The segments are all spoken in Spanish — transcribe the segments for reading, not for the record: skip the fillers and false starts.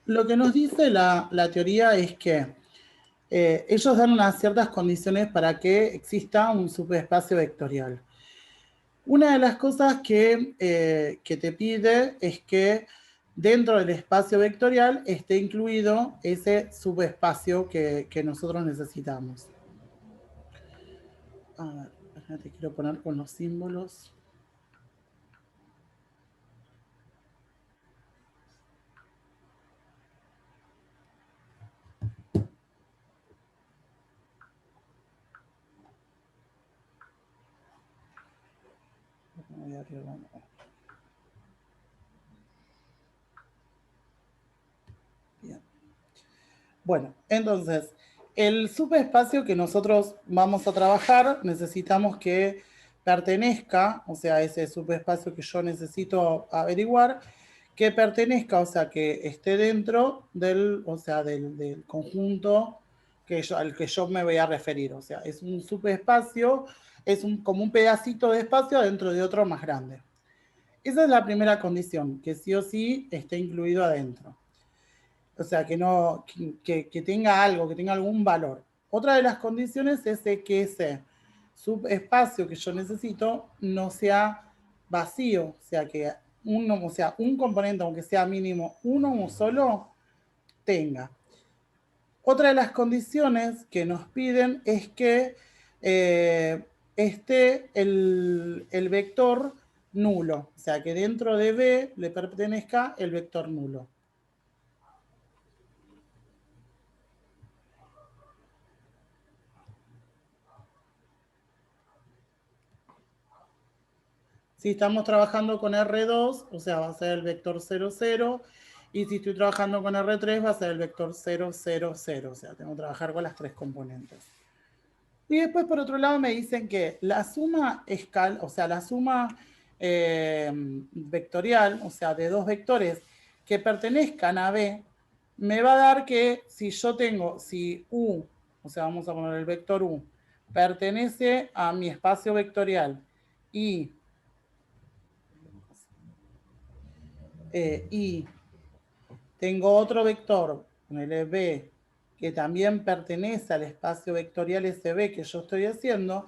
Lo que nos dice la teoría es que ellos dan unas ciertas condiciones para que exista un subespacio vectorial. Una de las cosas que te pide es que dentro del espacio vectorial esté incluido ese subespacio que nosotros necesitamos. A ver, te quiero poner con los símbolos. Bien. Bueno, entonces, el subespacio que nosotros vamos a trabajar, necesitamos que pertenezca, o sea, ese subespacio que yo necesito averiguar, que pertenezca, o sea, que esté dentro del, o sea, del conjunto al que yo me voy a referir. O sea, es un subespacio, como un pedacito de espacio dentro de otro más grande. Esa es la primera condición, que sí o sí esté incluido adentro. O sea, que, no, que tenga algo, que tenga algún valor. Otra de las condiciones es de que ese subespacio que yo necesito no sea vacío, o sea, que un componente, aunque sea mínimo uno solo, tenga. Otra de las condiciones que nos piden es que esté el vector nulo, o sea, que dentro de B le pertenezca el vector nulo. Si estamos trabajando con R2, o sea, va a ser el vector 0, 0. Y si estoy trabajando con R3, va a ser el vector 0, 0, 0. O sea, tengo que trabajar con las tres componentes. Y después, por otro lado, me dicen que la suma o sea, la suma vectorial, o sea, de dos vectores que pertenezcan a B, me va a dar que si yo tengo, si U, o sea, vamos a poner el vector U, pertenece a mi espacio vectorial y tengo otro vector, el B, que también pertenece al espacio vectorial SB que yo estoy haciendo,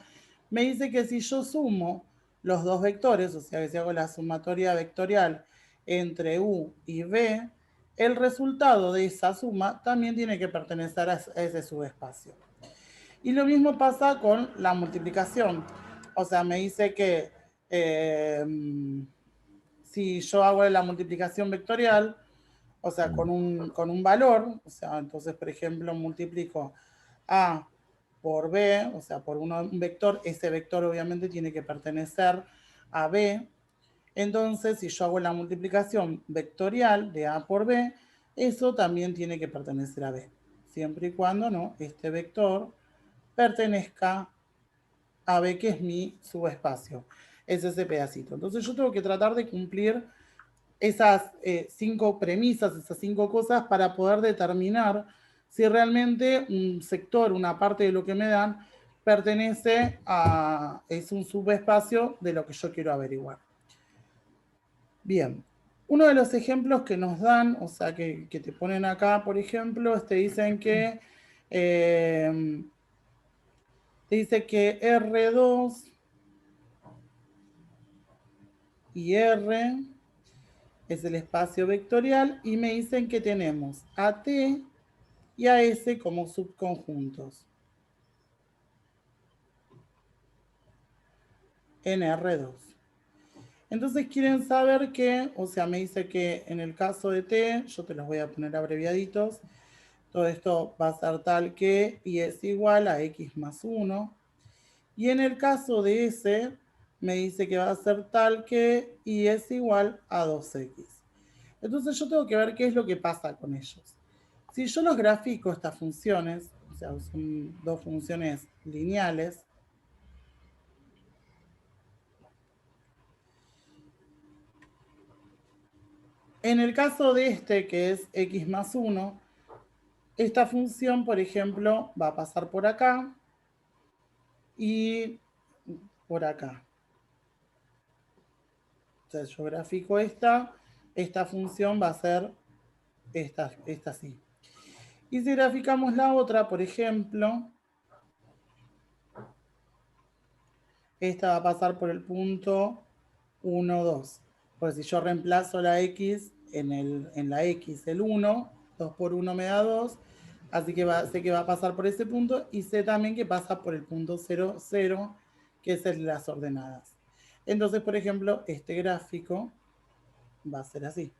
me dice que si yo sumo los dos vectores, o sea que si hago la sumatoria vectorial entre U y B, el resultado de esa suma también tiene que pertenecer a ese subespacio. Y lo mismo pasa con la multiplicación. O sea, me dice que eh, si yo hago la multiplicación vectorial, o sea, con un valor, o sea, entonces, por ejemplo, multiplico A por B, o sea, por un vector, ese vector obviamente tiene que pertenecer a B. Entonces, si yo hago la multiplicación vectorial de A por B, eso también tiene que pertenecer a B, siempre y cuando no este vector pertenezca a B, que es mi subespacio. Es ese pedacito. Entonces yo tengo que tratar de cumplir esas 5 premisas, esas 5 cosas para poder determinar si realmente un sector, una parte de lo que me dan, es un subespacio de lo que yo quiero averiguar. Bien, uno de los ejemplos que nos dan, o sea, que te ponen acá, por ejemplo, te dicen que R2 y R es el espacio vectorial y me dicen que tenemos a T y a S como subconjuntos en R2. Entonces quieren saber que, o sea, me dice que en el caso de T, yo te los voy a poner abreviaditos, todo esto va a ser tal que y es igual a X más 1. Y en el caso de S, me dice que va a ser tal que y es igual a 2X. Entonces yo tengo que ver qué es lo que pasa con ellos. Si yo los grafico estas funciones, o sea, son dos funciones lineales, en el caso de este, que es x más 1, esta función, por ejemplo, va a pasar por acá y por acá. Entonces yo grafico esta función va a ser esta sí. Y si graficamos la otra, por ejemplo, esta va a pasar por el punto 1, 2. Pues si yo reemplazo la X en la X el 1, 2 por 1 me da 2, así que sé que va a pasar por ese punto y sé también que pasa por el punto 0, 0, que es el de las ordenadas. Entonces, por ejemplo, este gráfico va a ser así.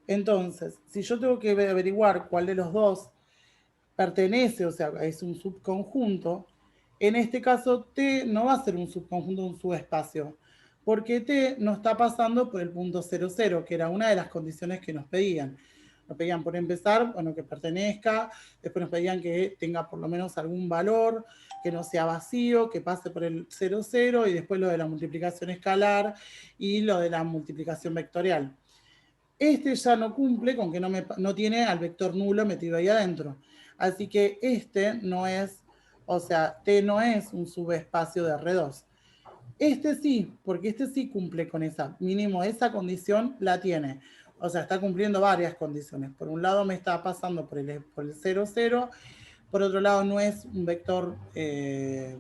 Entonces, si yo tengo que averiguar cuál de los dos pertenece, o sea, es un subconjunto, en este caso T no va a ser un subconjunto, un subespacio, porque T no está pasando por el punto 0, 0, que era una de las condiciones que nos pedían. Nos pedían, por empezar, bueno, que pertenezca, después nos pedían que tenga por lo menos algún valor, que no sea vacío, que pase por el 0, 0, y después lo de la multiplicación escalar y lo de la multiplicación vectorial. Este ya no cumple con que no tiene al vector nulo metido ahí adentro. Así que este no es, o sea, T no es un subespacio de R2. Este sí, porque este sí cumple con esa, mínimo esa condición la tiene. O sea, está cumpliendo varias condiciones. Por un lado me está pasando por el 0, 0. Por otro lado no es un vector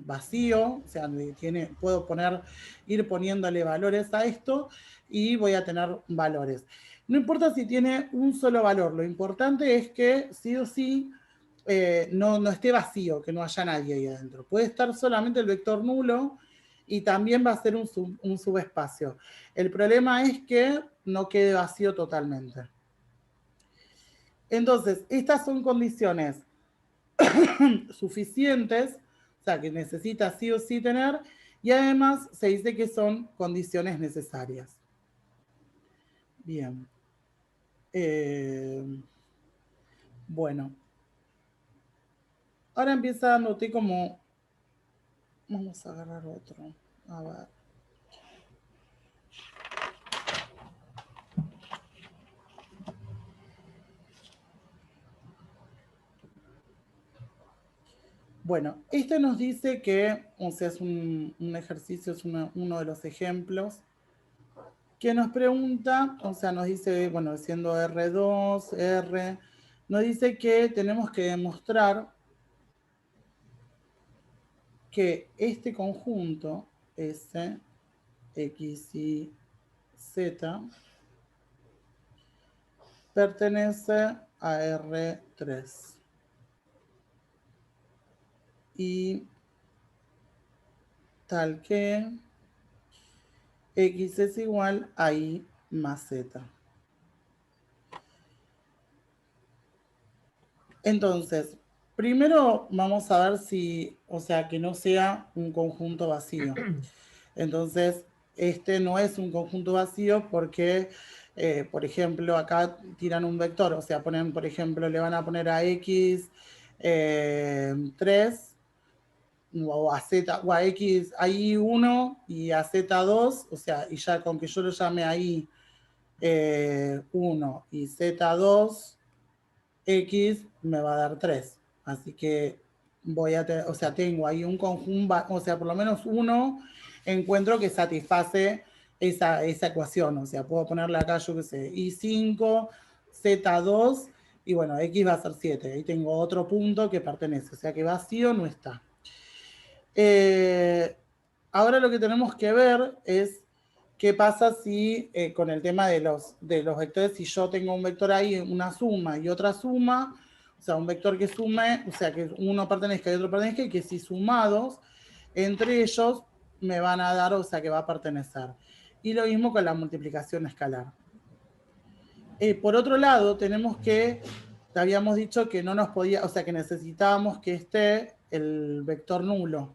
vacío. O sea, puedo ir poniéndole valores a esto y voy a tener valores. No importa si tiene un solo valor. Lo importante es que sí o sí no esté vacío, que no haya nadie ahí adentro. Puede estar solamente el vector nulo y también va a ser un subespacio. El problema es que no quede vacío totalmente. Entonces, estas son condiciones suficientes, o sea, que necesita sí o sí tener, y además se dice que son condiciones necesarias. Bien. Bueno. Ahora empieza dándote como... Vamos a agarrar otro. A ver. Bueno, este nos dice que, o sea, es un ejercicio, es uno de los ejemplos, que nos pregunta, o sea, nos dice, bueno, siendo R2, R, nos dice que tenemos que demostrar que este conjunto, S, X y Z, pertenece a R3. Y tal que X es igual a Y más Z. Entonces, primero vamos a ver si, o sea, que no sea un conjunto vacío. Entonces, este no es un conjunto vacío porque, por ejemplo, acá tiran un vector, o sea, ponen, por ejemplo, le van a poner a X 3 o a Z, o a X ahí 1 y a Z 2, o sea, y ya con que yo lo llame ahí 1 y Z2, X me va a dar 3. Así que voy a tener, o sea, tengo ahí un conjunto, o sea, por lo menos uno encuentro que satisface esa ecuación. O sea, puedo ponerle acá, yo qué sé, I5, Z2, y bueno, X va a ser 7. Ahí tengo otro punto que pertenece, o sea que vacío no está. Ahora lo que tenemos que ver es qué pasa si con el tema de los vectores, si yo tengo un vector ahí, una suma y otra suma, o sea, un vector que sume, o sea, que uno pertenezca y otro pertenezca, y que si sumados entre ellos me van a dar, o sea, que va a pertenecer. Y lo mismo con la multiplicación escalar. Por otro lado, tenemos que, te habíamos dicho que no nos podía, o sea, que necesitábamos que esté el vector nulo.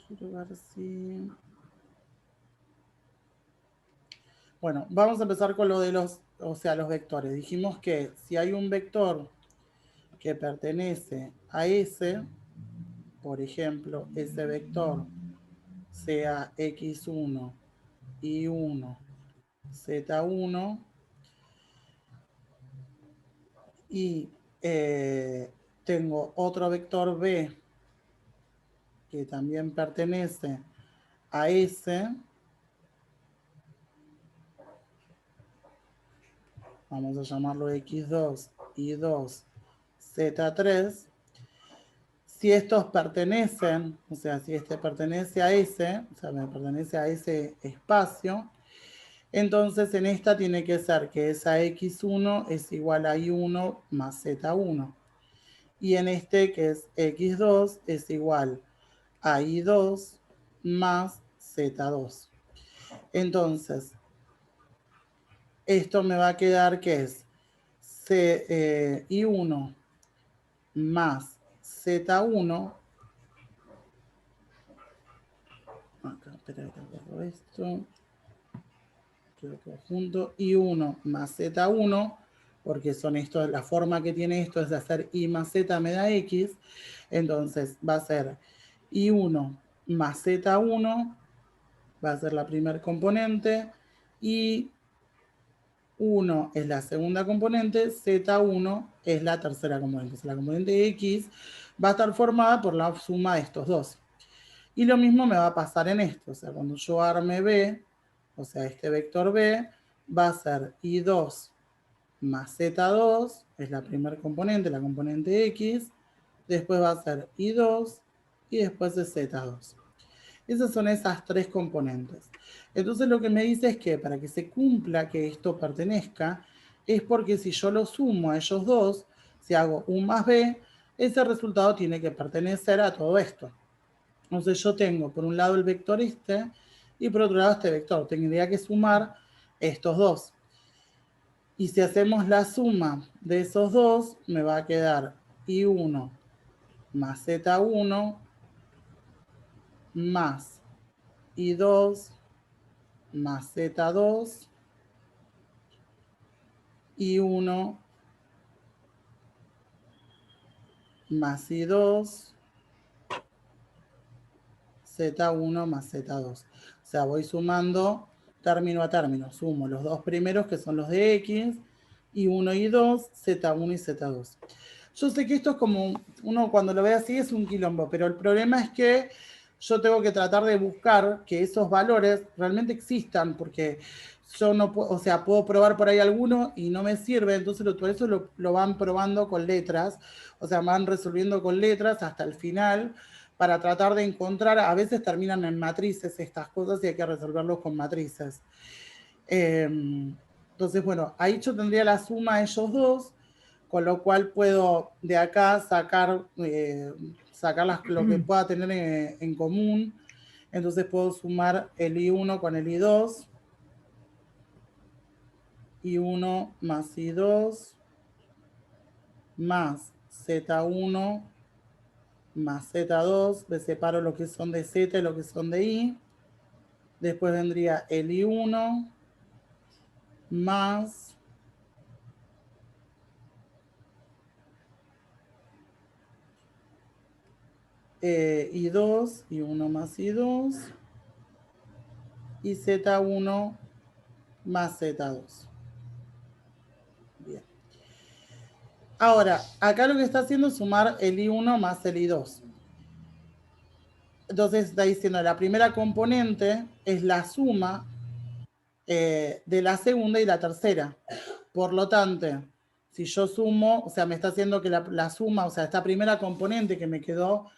Quiero ver si... Bueno, vamos a empezar con lo de los, o sea, los vectores. Dijimos que si hay un vector que pertenece a S, por ejemplo, ese vector sea X1, Y1, Z1, y tengo otro vector B que también pertenece a S, vamos a llamarlo x2, y2, z3, si estos pertenecen, o sea, si este pertenece a ese, o sea, me pertenece a ese espacio, entonces en esta tiene que ser que esa x1 es igual a y1 más z1. Y en este que es x2 es igual a y2 más z2. Entonces, esto me va a quedar que es y1 más z1. Acá, espera que borro esto. Quedó todo junto. Y1 más z1, porque son esto, la forma que tiene esto es de hacer y más z me da x. Entonces va a ser y1 más z1, va a ser la primer componente, y 1 es la segunda componente, z1 es la tercera componente. O sea, la componente x va a estar formada por la suma de estos dos. Y lo mismo me va a pasar en esto. O sea, cuando yo arme B, o sea, este vector B, va a ser I2 más Z2, es la primera componente, la componente X. Después va a ser I2 y después es Z2. Esas son esas tres componentes. Entonces lo que me dice es que para que se cumpla que esto pertenezca, es porque si yo lo sumo a ellos dos, si hago U más B, ese resultado tiene que pertenecer a todo esto. Entonces yo tengo por un lado el vector este y por otro lado este vector. Tendría que sumar estos dos. Y si hacemos la suma de esos dos, me va a quedar I1 más Z1 más I2 más Z2, I1 más I2, Z1 más Z2. O sea, voy sumando término a término. Sumo los dos primeros que son los de X, I1 y 2, Z1 y Z2. Yo sé que esto es como, uno cuando lo ve así es un quilombo, pero el problema es que yo tengo que tratar de buscar que esos valores realmente existan, porque yo no puedo, o sea, puedo probar por ahí alguno y no me sirve, entonces por eso lo van probando con letras, o sea, van resolviendo con letras hasta el final, para tratar de encontrar, a veces terminan en matrices estas cosas y hay que resolverlos con matrices. Entonces, bueno, ahí yo tendría la suma de ellos dos, con lo cual puedo de acá sacar, lo que pueda tener en común. Entonces puedo sumar el I1 con el I2, I1 más I2, más Z1 más Z2, le separo lo que son de Z y lo que son de I. Después vendría el I1 más I2, I1 más I2, y Z1 más Z2. Bien. Ahora, acá lo que está haciendo es sumar el I1 más el I2. Entonces está diciendo la primera componente es la suma de la segunda y la tercera. Por lo tanto, si yo sumo, o sea, me está haciendo que la suma, o sea, esta primera componente que me quedó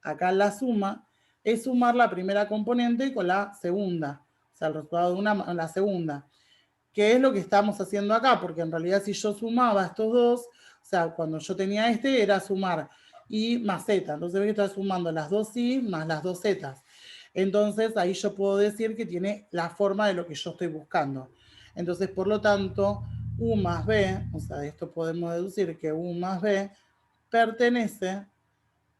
acá en la suma, es sumar la primera componente con la segunda. O sea, el resultado de la segunda. ¿Qué es lo que estamos haciendo acá? Porque en realidad si yo sumaba estos dos, o sea, cuando yo tenía este era sumar y más z. Entonces voy a estar sumando las dos y más las dos z. Entonces ahí yo puedo decir que tiene la forma de lo que yo estoy buscando. Entonces, por lo tanto, U más B, o sea, de esto podemos deducir que U más B pertenece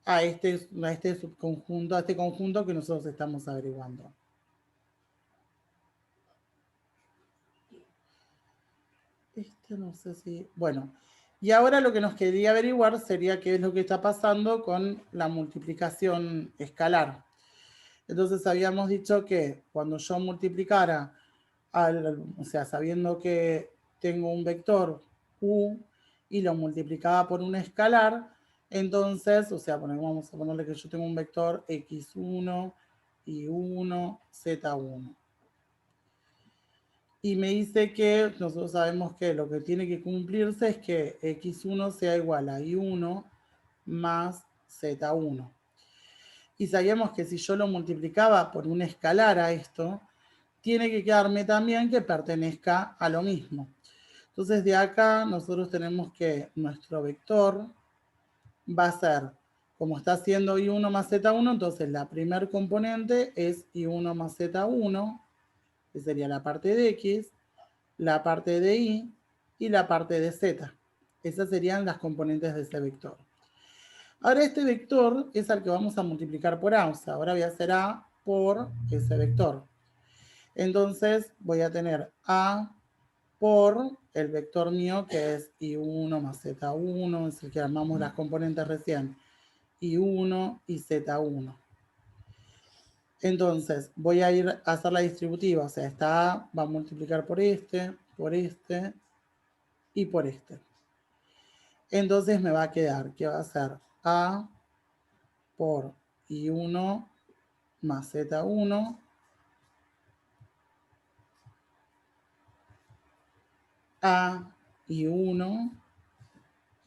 a este subconjunto, a este conjunto que nosotros estamos averiguando. No sé si... Bueno, y ahora lo que nos quería averiguar sería qué es lo que está pasando con la multiplicación escalar. Entonces habíamos dicho que cuando yo multiplicara, o sea, sabiendo que tengo un vector u y lo multiplicaba por un escalar, entonces, o sea, vamos a ponerle que yo tengo un vector x1, y1, z1. Y me dice que nosotros sabemos que lo que tiene que cumplirse es que x1 sea igual a y1 más z1. Y sabíamos que si yo lo multiplicaba por un escalar a esto, tiene que quedarme también que pertenezca a lo mismo. Entonces de acá nosotros tenemos que nuestro vector va a ser, como está haciendo y1 más z1, entonces la primer componente es y1 más z1, que sería la parte de x, la parte de y la parte de z. Esas serían las componentes de ese vector. Ahora este vector es al que vamos a multiplicar por a, o sea, ahora voy a hacer a por ese vector. Entonces voy a tener a por el vector mío que es y1 más z1, es el que armamos las componentes recién, y1 y z1. Entonces voy a ir a hacer la distributiva, o sea, esta a va a multiplicar por este y por este. Entonces me va a quedar que va a ser a por y1 más z1 a y1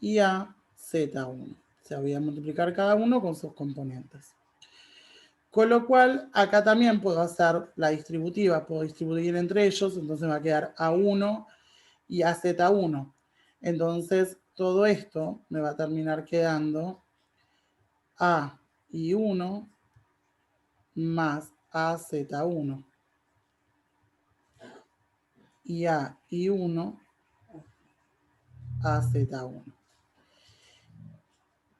y a z1. O sea, voy a multiplicar cada uno con sus componentes. Con lo cual, acá también puedo hacer la distributiva, puedo distribuir entre ellos, entonces me va a quedar a1 y a z1. Entonces, todo esto me va a terminar quedando a y1 más a z1 y a y1 a z1.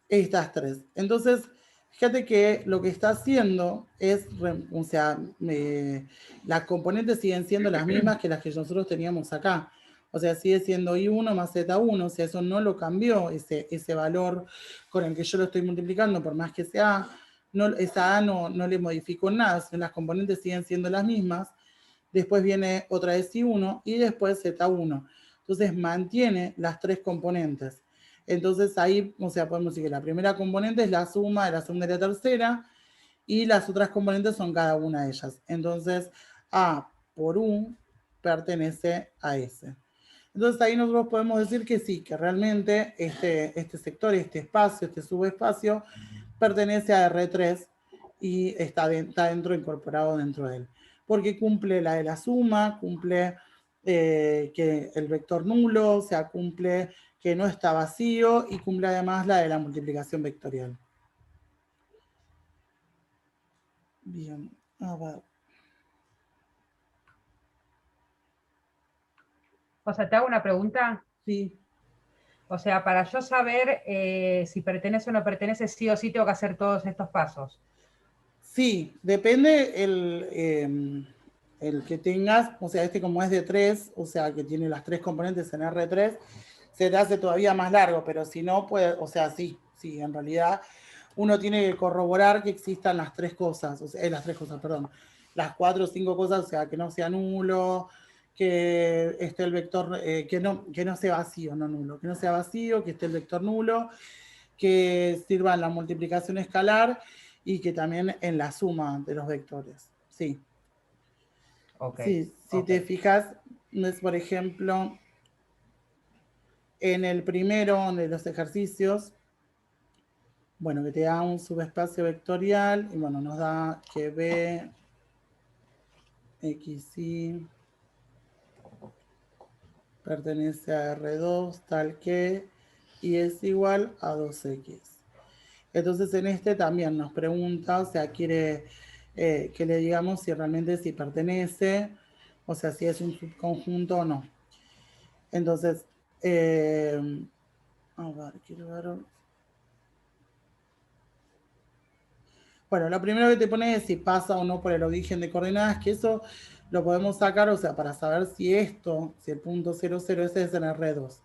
Estas tres. Entonces, fíjate que lo que está haciendo es, o sea, las componentes siguen siendo las mismas que las que nosotros teníamos acá. O sea, sigue siendo i1 más z1, o sea, eso no lo cambió, ese valor con el que yo lo estoy multiplicando, por más que sea no, esa a no le modificó nada, las componentes siguen siendo las mismas. Después viene otra vez i1 y después z1. Entonces mantiene las tres componentes. Entonces ahí, o sea, podemos decir que la primera componente es la suma de la segunda y la tercera, y las otras componentes son cada una de ellas. Entonces, A por U pertenece a S. Entonces ahí nosotros podemos decir que sí, que realmente este sector, este espacio, este subespacio, pertenece a R3 y está dentro, incorporado dentro de él. Porque cumple la de la suma, cumple que el vector nulo, o sea, cumple que no está vacío y cumple además la de la multiplicación vectorial. Bien, a ver. O sea, te hago una pregunta. Sí. O sea, para yo saber si pertenece o no pertenece, sí o sí tengo que hacer todos estos pasos. Sí, depende el que tengas, o sea, este como es de 3, o sea, que tiene las tres componentes en R3, se te hace todavía más largo, pero si no, puede, o sea, sí, en realidad uno tiene que corroborar que existan las tres cosas, o sea, las tres cosas, perdón, las 4 o 5 cosas, o sea, que no sea nulo, que esté el vector, que no sea vacío, no nulo, que no sea vacío, que esté el vector nulo, que sirva en la multiplicación escalar y que también en la suma de los vectores. Sí. Ok, Sí, si ok. te fijas, es por ejemplo, en el primero de los ejercicios, bueno, que te da un subespacio vectorial y bueno, nos da que B, X, Y pertenece a R2 tal que y es igual a 2X. Entonces en este también nos pregunta, o sea, quiere que le digamos si realmente si pertenece, o sea, si es un subconjunto o no. Entonces, a ver, quiero ver. Bueno, lo primero que te pone es si pasa o no por el origen de coordenadas, que eso lo podemos sacar, o sea, para saber si esto, si el punto 00 ese es en R2.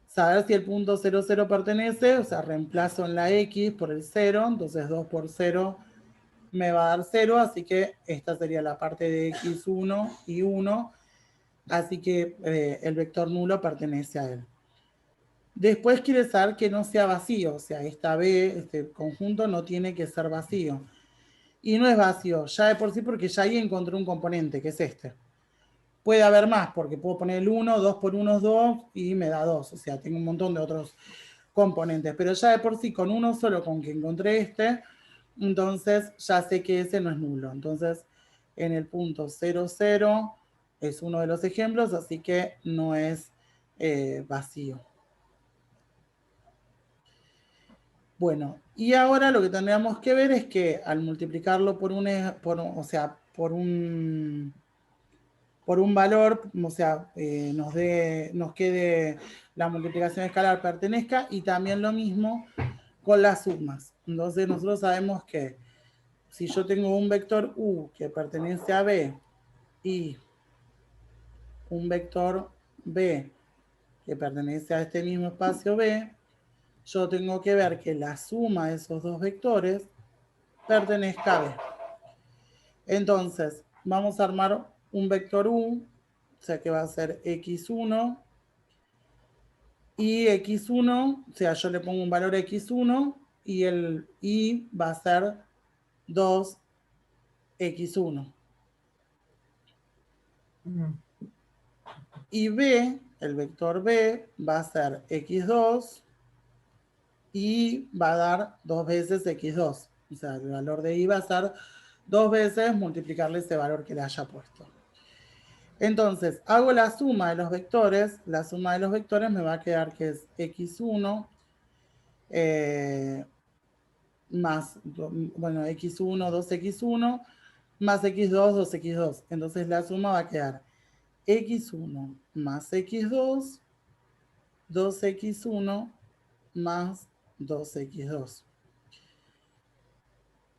Saber si el punto 00 pertenece, o sea, reemplazo en la X por el 0, entonces 2 por 0 me va a dar 0, así que esta sería la parte de x1 y 1, así que el vector nulo pertenece a él. Después quiere saber que no sea vacío, o sea, esta B, este conjunto no tiene que ser vacío. Y no es vacío, ya de por sí, porque ya ahí encontré un componente, que es este. puede haber más, porque puedo poner el 1, 2 por 1 es 2 y me da 2. O sea, tengo un montón de otros componentes. Pero ya de por sí, con uno solo, con que encontré este, entonces ya sé que ese no es nulo. Entonces, en el punto 0, 0 es uno de los ejemplos, así que no es vacío. Bueno, y ahora lo que tendríamos que ver es que al multiplicarlo por un, o sea, por un valor, o sea, nos quede la multiplicación escalar pertenezca, y también lo mismo con las sumas. Entonces nosotros sabemos que si yo tengo un vector u que pertenece a b y un vector b que pertenece a este mismo espacio b, yo tengo que ver que la suma de esos dos vectores pertenezca a b. Entonces, vamos a armar un vector u, o sea que va a ser x1 y x1, o sea, yo le pongo un valor x1 y el y va a ser 2x1. Y b, el vector b, va a ser x2 y va a dar 2 veces x2. O sea, el valor de y va a ser 2 veces multiplicarle ese valor que le haya puesto. Entonces, hago la suma de los vectores. La suma de los vectores me va a quedar que es x1 más, bueno, x1, 2x1, más x2, 2x2. Entonces la suma va a quedar x1 más x2, 2x1 más 2x2.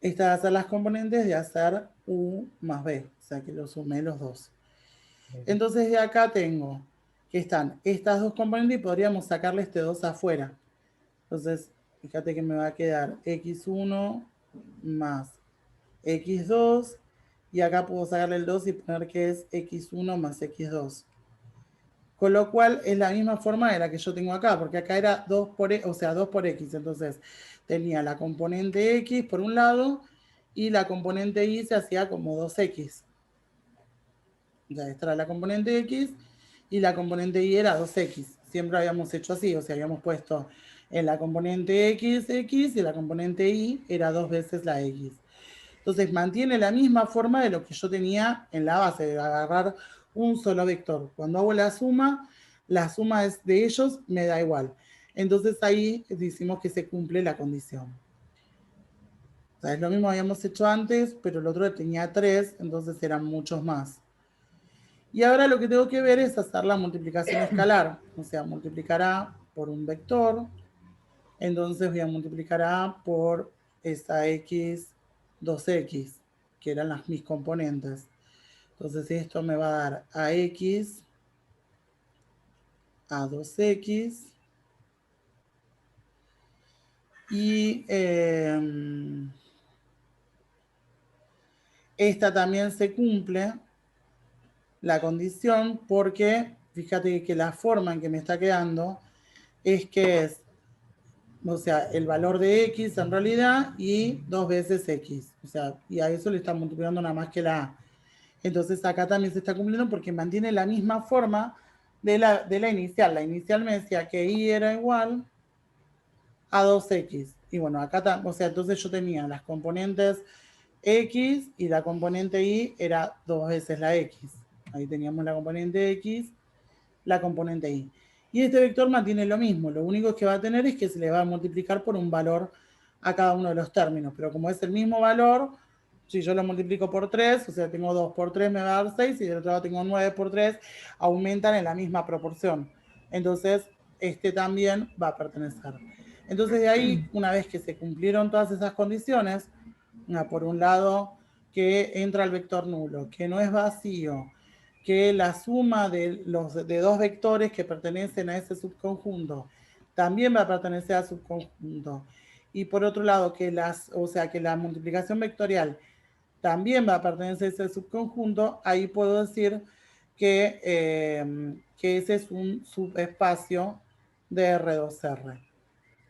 Estas van a ser las componentes de hacer u más b, o sea que lo sumé los dos. Entonces de acá tengo que están estas dos componentes y podríamos sacarle este 2 afuera. Entonces, fíjate que me va a quedar x1 más x2, y acá puedo sacarle el 2 y poner que es x1 más x2. Con lo cual es la misma forma de la que yo tengo acá, porque acá era 2 por, o sea, 2 por x. Entonces tenía la componente x por un lado y la componente y se hacía como 2x. Ya esta era la componente x y la componente y era 2x. Siempre habíamos hecho así, o sea, habíamos puesto en la componente x, x, y la componente y era 2 veces la x. Entonces mantiene la misma forma de lo que yo tenía en la base, de agarrar un solo vector. Cuando hago la suma de ellos me da igual. Entonces ahí decimos que se cumple la condición. O sea, es lo mismo que habíamos hecho antes, pero el otro tenía 3, entonces eran muchos más. Y ahora lo que tengo que ver es hacer la multiplicación escalar. O sea, multiplicar a por un vector. Entonces voy a multiplicar a por esa x, 2x, que eran mis componentes. Entonces esto me va a dar a x, a 2x, y esta también se cumple la condición porque fíjate que la forma en que me está quedando es que es, o sea, el valor de x en realidad y 2 veces x. O sea, y a eso le está multiplicando nada más que la a. Entonces acá también se está cumpliendo porque mantiene la misma forma de la inicial. La inicial me decía que y era igual a 2x. Y bueno, acá, o sea, entonces yo tenía las componentes x y la componente y era 2 veces la x. Ahí teníamos la componente x, la componente y. Y este vector mantiene lo mismo. Lo único que va a tener es que se le va a multiplicar por un valor a cada uno de los términos. Pero como es el mismo valor, si yo lo multiplico por 3, o sea, tengo 2 por 3 me va a dar 6, y del otro lado tengo 9 por 3, aumentan en la misma proporción. Entonces, este también va a pertenecer. Entonces, de ahí, una vez que se cumplieron todas esas condiciones, por un lado, que entra el vector nulo, que no es vacío, que la suma de dos vectores que pertenecen a ese subconjunto también va a pertenecer al subconjunto. Y por otro lado, o sea, que la multiplicación vectorial también va a pertenecer a ese subconjunto, ahí puedo decir que ese es un subespacio de R2R.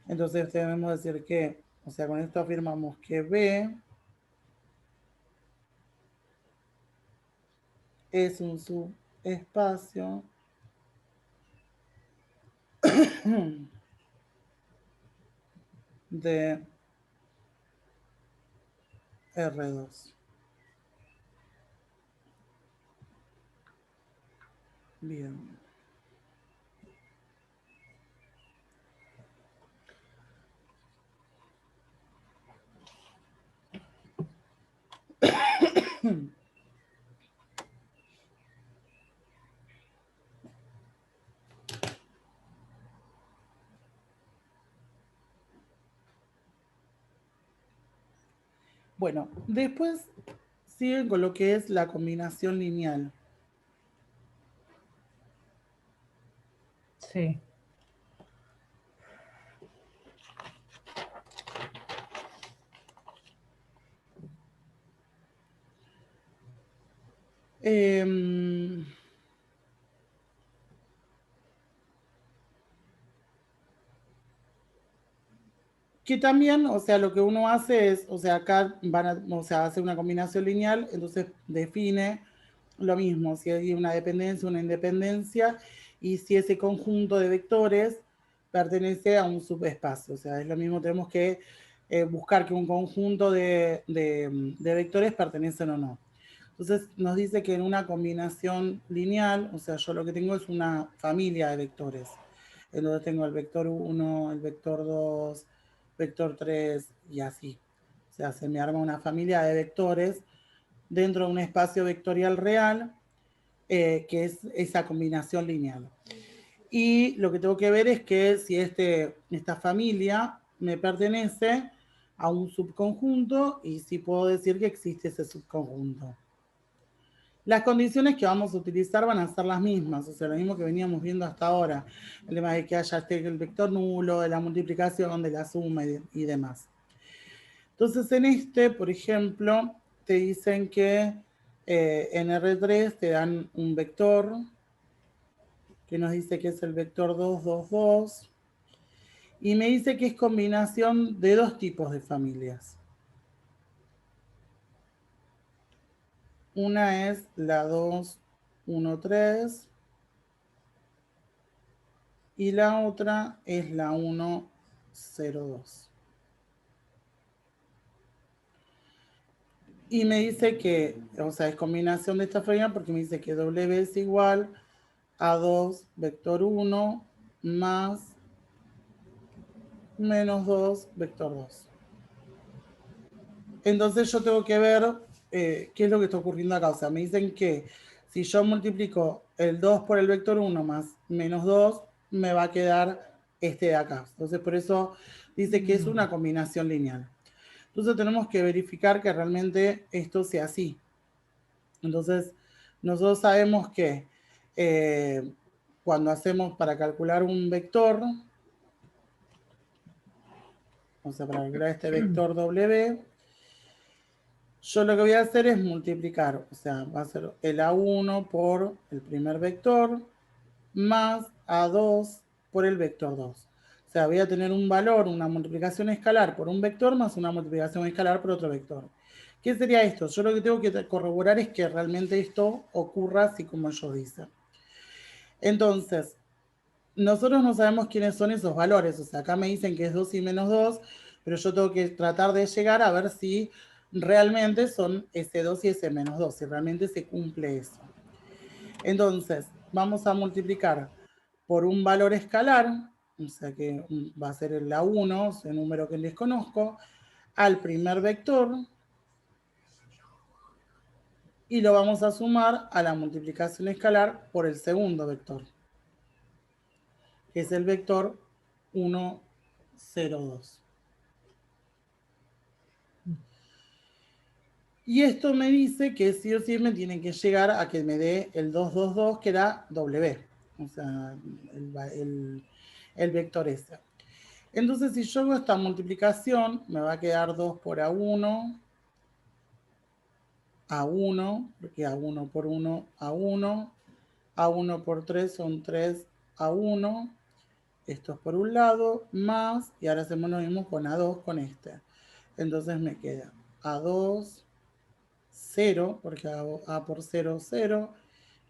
Entonces debemos decir que, o sea, con esto afirmamos que B es un subespacio espacio de R2. Bien. Bueno, después siguen con lo que es la combinación lineal. Sí. Que también, o sea, lo que uno hace es, o sea, acá van a, o sea, hace una combinación lineal, entonces define lo mismo, si hay una dependencia, una independencia, y si ese conjunto de vectores pertenece a un subespacio. O sea, es lo mismo, tenemos que buscar que un conjunto de vectores pertenecen o no. Entonces nos dice que en una combinación lineal, o sea, yo lo que tengo es una familia de vectores. Entonces tengo el vector 1, el vector 2, vector 3 y así. O sea, se me arma una familia de vectores dentro de un espacio vectorial real, que es esa combinación lineal. Y lo que tengo que ver es que si esta familia me pertenece a un subconjunto y si puedo decir que existe ese subconjunto. Las condiciones que vamos a utilizar van a ser las mismas, o sea, lo mismo que veníamos viendo hasta ahora. El tema de que haya el vector nulo, de la multiplicación, de la suma y demás. Entonces, en por ejemplo, te dicen que en R3 te dan un vector que nos dice que es el vector 2, 2, 2. Y me dice que es combinación de dos tipos de familias. Una es la 2, 1, 3. Y la otra es la 1, 0, 2. Y me dice que, o sea, es combinación de esta familia porque me dice que W es igual a 2 vector 1 más menos 2 vector 2. Entonces yo tengo que ver qué es lo que está ocurriendo acá. O sea, me dicen que si yo multiplico el 2 por el vector 1 más menos 2, me va a quedar este de acá. Entonces por eso dice que es una combinación lineal. Entonces tenemos que verificar que realmente esto sea así. Entonces nosotros sabemos que cuando hacemos para calcular un vector, o sea, para calcular este vector W, yo lo que voy a hacer es multiplicar, o sea, va a ser el A1 por el primer vector más A2 por el vector 2. O sea, voy a tener un valor, una multiplicación escalar por un vector más una multiplicación escalar por otro vector. ¿Qué sería esto? Yo lo que tengo que corroborar es que realmente esto ocurra así como ellos dicen. Entonces, nosotros no sabemos quiénes son esos valores. O sea, acá me dicen que es 2 y menos 2, pero yo tengo que tratar de llegar a ver si realmente son ese 2 y ese menos 2, si realmente se cumple eso. Entonces, vamos a multiplicar por un valor escalar, o sea que va a ser el A1, ese número que les conozco, al primer vector, y lo vamos a sumar a la multiplicación escalar por el segundo vector, que es el vector 1, 0, 2. Y esto me dice que sí o sí me tiene que llegar a que me dé el 2, 2, 2, que era W, o sea, el vector ese. Entonces, si yo hago esta multiplicación, me va a quedar 2 por A1, A1, porque A1 por 1, A1, A1 por 3 son 3 A1, esto es por un lado, más, y ahora hacemos lo mismo con A2 con este. Entonces me queda A2, 0, porque A por 0, 0,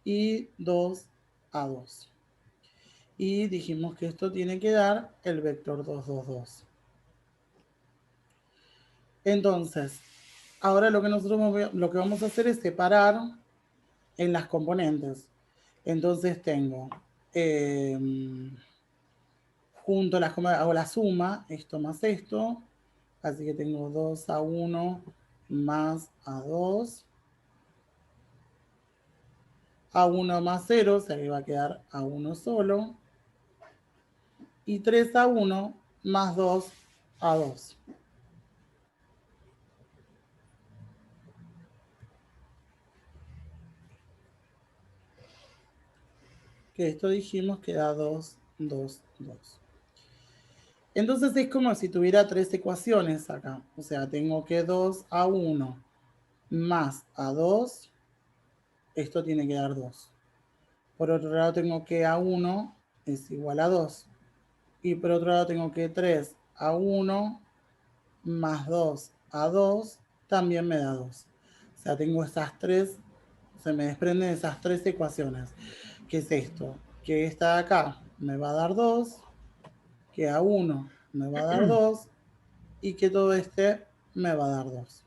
y 2A2. Y dijimos que esto tiene que dar el vector 2, 2, 2. Entonces, ahora lo que vamos a hacer es separar en las componentes. Entonces tengo, junto hago la suma, esto más esto, así que tengo 2A1 más A2, A1 más 0, o sea que va a quedar A1 solo, y 3A1 más 2A2. Que esto dijimos que da 2, 2, 2. Entonces es como si tuviera tres ecuaciones acá. O sea, tengo que 2A1 más A2, esto tiene que dar 2. Por otro lado tengo que A1 es igual a 2. Y por otro lado tengo que 3A1 más 2A2 también me da 2. O sea, tengo esas tres, se me desprenden esas tres ecuaciones. ¿Qué es esto? Que esta de acá me va a dar 2, que A1 me va a dar 2 y que todo este me va a dar 2.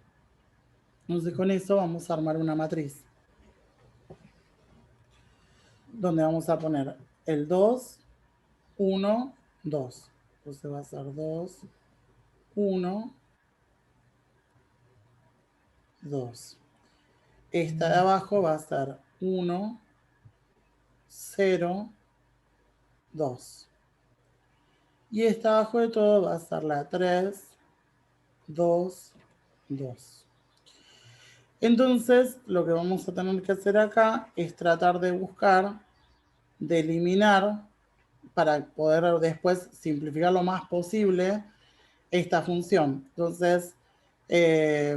Entonces con eso vamos a armar una matriz donde vamos a poner el 2, 1, 2. Entonces va a ser 2, 1, 2. Esta de abajo va a ser 1, 0, 2. Y esta abajo de todo va a ser la 3, 2, 2. Entonces, lo que vamos a tener que hacer acá es tratar de buscar, de eliminar, para poder después simplificar lo más posible esta función. Entonces, esta,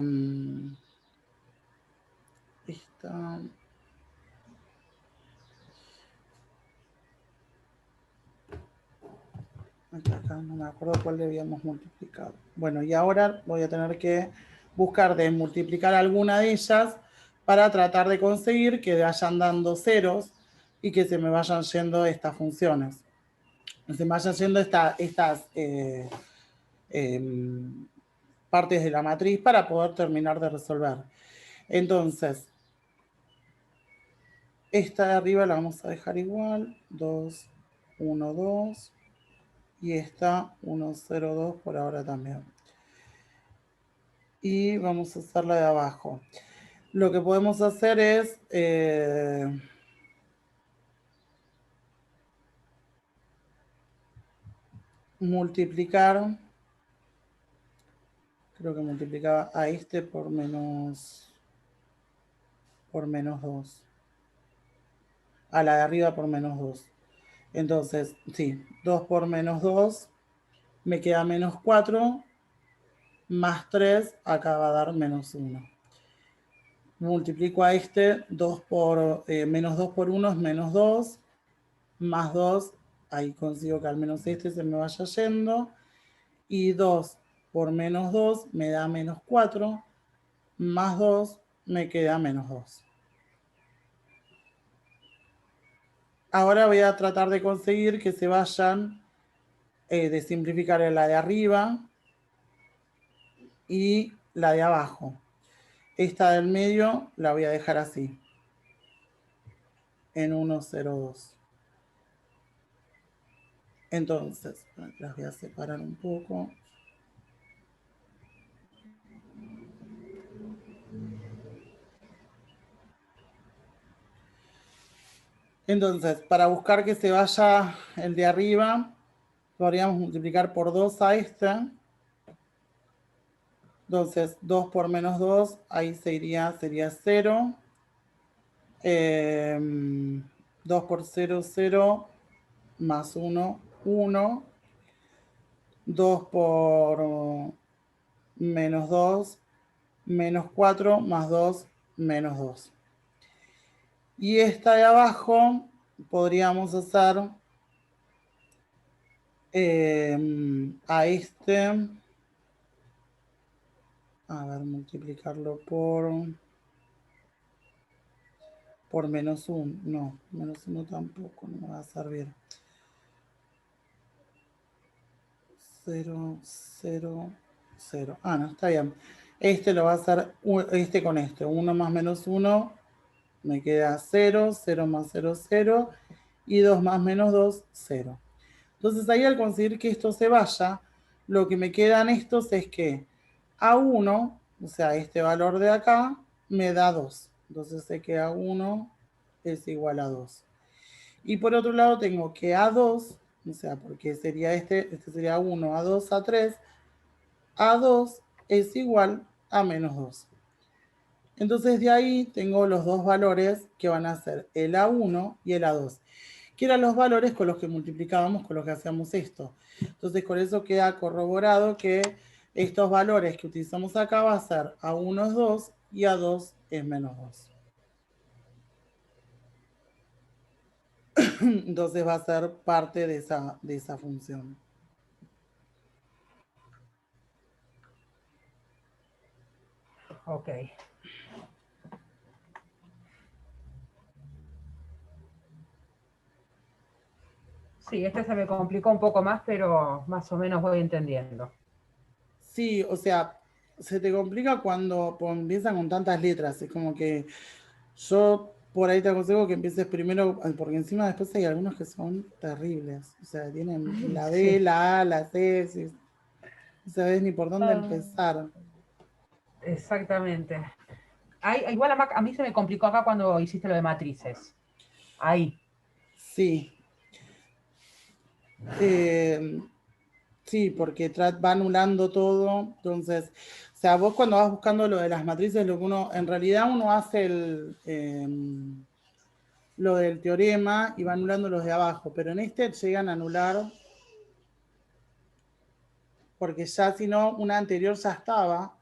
acá no me acuerdo cuál le habíamos multiplicado. Bueno, y ahora voy a tener que buscar de multiplicar alguna de ellas para tratar de conseguir que vayan dando ceros y que se me vayan yendo estas funciones. Se me vayan yendo estas partes de la matriz para poder terminar de resolver. Entonces, esta de arriba la vamos a dejar igual, 2, 1, 2, y esta 1, 0, 2 por ahora también. Y vamos a hacer la de abajo. Lo que podemos hacer es multiplicar, creo que multiplicaba a este por menos 2. A la de arriba por menos 2. Entonces, sí, 2 por menos 2 me queda menos 4, más 3, acá va a dar menos 1. Multiplico a este, 2 por, menos 2 por 1 es menos 2, más 2, ahí consigo que al menos este se me vaya yendo, y 2 por menos 2 me da menos 4, más 2 me queda menos 2. Ahora voy a tratar de conseguir que se vayan, de simplificar la de arriba y la de abajo. Esta del medio la voy a dejar así, en 1, 0, 2. Entonces, las voy a separar un poco. Entonces, para buscar que se vaya el de arriba, podríamos multiplicar por 2 a este. Entonces, 2 por menos 2, ahí sería 0. 2 por 0, 0, más 1, 1. 2 por menos 2, menos 4, más 2, menos 2. Y esta de abajo podríamos hacer a este, a ver, multiplicarlo por por menos 1. No, menos 1 tampoco, no me va a servir. 0, 0, 0. Ah, no, está bien. Este lo va a hacer este con este. 1 más menos 1 me queda 0, 0 más 0, 0. Y 2 más menos 2, 0. Entonces ahí al conseguir que esto se vaya, lo que me quedan estos es que A1, o sea, este valor de acá, me da 2. Entonces sé que A1 es igual a 2. Y por otro lado tengo que A2, o sea, porque sería este sería 1, A2, A3, A2 es igual a menos 2. Entonces de ahí tengo los dos valores que van a ser el A1 y el A2, que eran los valores con los que multiplicábamos con los que hacíamos esto. Entonces con eso queda corroborado que estos valores que utilizamos acá va a ser A1 es 2 y A2 es menos 2. Entonces va a ser parte de esa función. Ok. Sí, este se me complicó un poco más, pero más o menos voy entendiendo. Sí, o sea, se te complica cuando empiezan con tantas letras. Es como que yo por ahí te aconsejo que empieces primero, porque encima después hay algunos que son terribles. O sea, tienen la B, Sí. la A, la C, no sabes ni por dónde empezar. Exactamente. Igual a mí se me complicó acá cuando hiciste lo de matrices. Ahí. Sí. Sí, porque va anulando todo. Entonces, o sea, vos cuando vas buscando lo de las matrices, lo que en realidad uno hace lo del teorema y va anulando los de abajo, pero en este llegan a anular porque ya si no, una anterior ya estaba.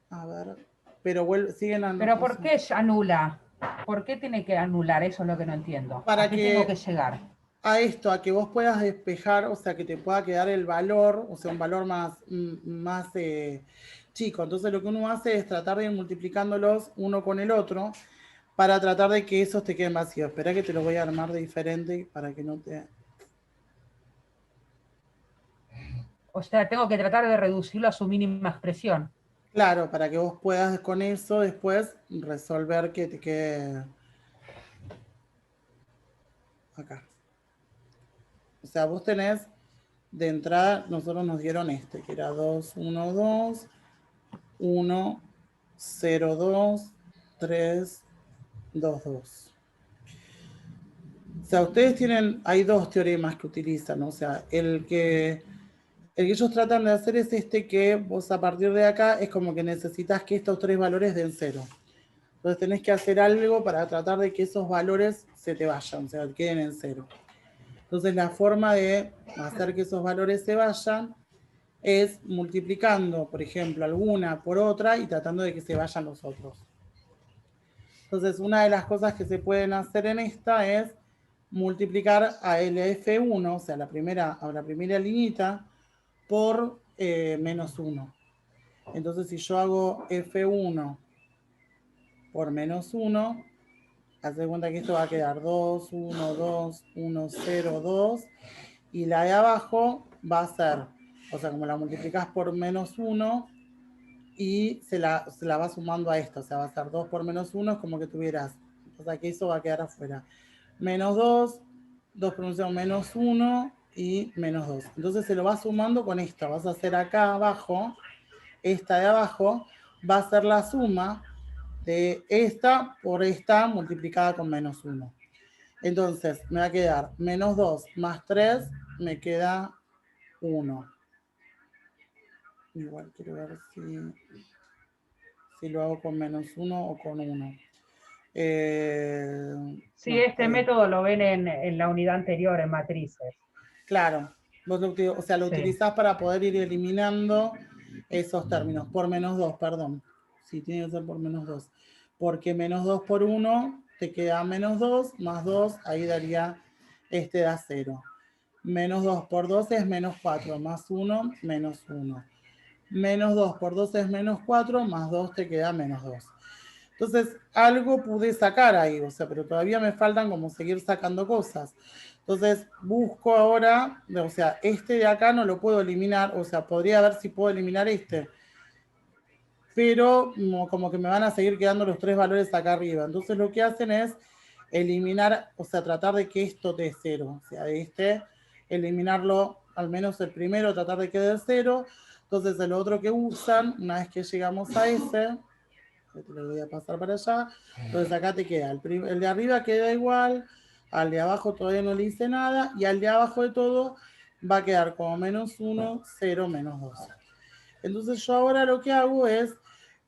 A ver, pero siguen Pero anulando. ¿por qué anula? ¿Por qué tiene que anular? Eso es lo que no entiendo. ¿A Para qué tengo que que llegar? a esto, a que vos puedas despejar, o sea, que te pueda quedar el valor, o sea, un valor más chico. Entonces lo que uno hace es tratar de ir multiplicándolos uno con el otro para tratar de que esos te queden vacíos. Espera que te lo voy a armar de diferente para que no te... O sea, tengo que tratar de reducirlo a su mínima expresión. Claro, para que vos puedas con eso después resolver que te quede acá. O sea, vos tenés de entrada, nosotros nos dieron este, que era 2, 1, 2, 1, 0, 2, 3, 2, 2. O sea, ustedes tienen, hay dos teoremas que utilizan, o sea, el que ellos tratan de hacer es este que vos a partir de acá es como que necesitas que estos tres valores den 0. Entonces tenés que hacer algo para tratar de que esos valores se te vayan, o sea, queden en 0. Entonces la forma de hacer que esos valores se vayan es multiplicando, por ejemplo, alguna por otra y tratando de que se vayan los otros. Entonces, una de las cosas que se pueden hacer en esta es multiplicar a LF1, o sea, a la primera liñita, por menos 1. Entonces, si yo hago F1 por menos 1, haz de cuenta que esto va a quedar 2, 1, 2, 1, 0, 2. Y la de abajo va a ser, o sea, como la multiplicas por menos 1 y se la va sumando a esta, o sea, va a ser 2 por menos 1, es como que tuvieras, o sea, que eso va a quedar afuera. Menos 2, 2 por menos 1 y menos 2. Entonces se lo va sumando con esta, vas a hacer acá abajo, esta de abajo, va a ser la suma de esta por esta multiplicada con menos 1. Entonces me va a quedar menos 2 más 3, me queda 1. Igual quiero ver si lo hago con menos 1 o con 1. Sí, No, está este bien. método lo ven en la unidad anterior, en matrices. Claro, vos lo Sí. utilizás para poder ir eliminando esos términos. Por menos 2, perdón. Sí, tiene que ser por menos 2. Porque menos 2 por 1 te queda menos 2, más 2, ahí daría, este da 0. Menos 2 por 2 es menos 4, más 1, menos 1. Menos 2 por 2 es menos 4, más 2 te queda menos 2. Entonces, algo pude sacar ahí, o sea, pero todavía me faltan como seguir sacando cosas. Entonces, busco ahora, o sea, este de acá no lo puedo eliminar, o sea, podría ver si puedo eliminar este, pero como que me van a seguir quedando los 3 valores acá arriba. Entonces, lo que hacen es eliminar, o sea, tratar de que esto dé 0, o sea, de este, eliminarlo, al menos el primero, tratar de que dé 0. Entonces, el otro que usan, una vez que llegamos a ese, te lo voy a pasar para allá. Entonces acá te queda, el de arriba queda igual, al de abajo todavía no le hice nada, y al de abajo de todo va a quedar como -1, 0, -2. Entonces yo ahora lo que hago es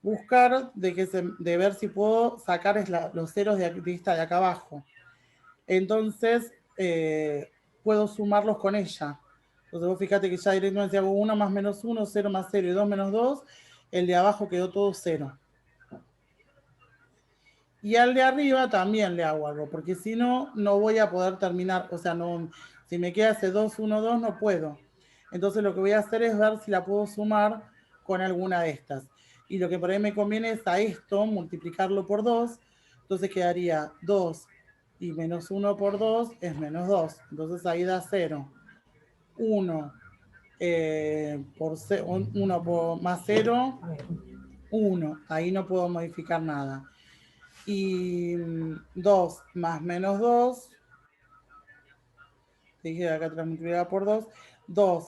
buscar de ver si puedo sacar los ceros de esta de acá abajo. Entonces puedo sumarlos con ella. Entonces vos fíjate que ya directamente hago 1 más -1, 0 más 0 y 2 menos 2, el de abajo quedó todo 0. Y al de arriba también le hago algo, porque si no, no voy a poder terminar, o sea, no, si me queda ese 2, 1, 2, no puedo. Entonces lo que voy a hacer es ver si la puedo sumar con alguna de estas. Y lo que por ahí me conviene es a esto multiplicarlo por 2, entonces quedaría 2 y -1 por 2 es -2, entonces ahí da 0. 1 1 por más 0, 1, ahí no puedo modificar nada. Y 2 más -2, dije acá multiplicada por 2, 2,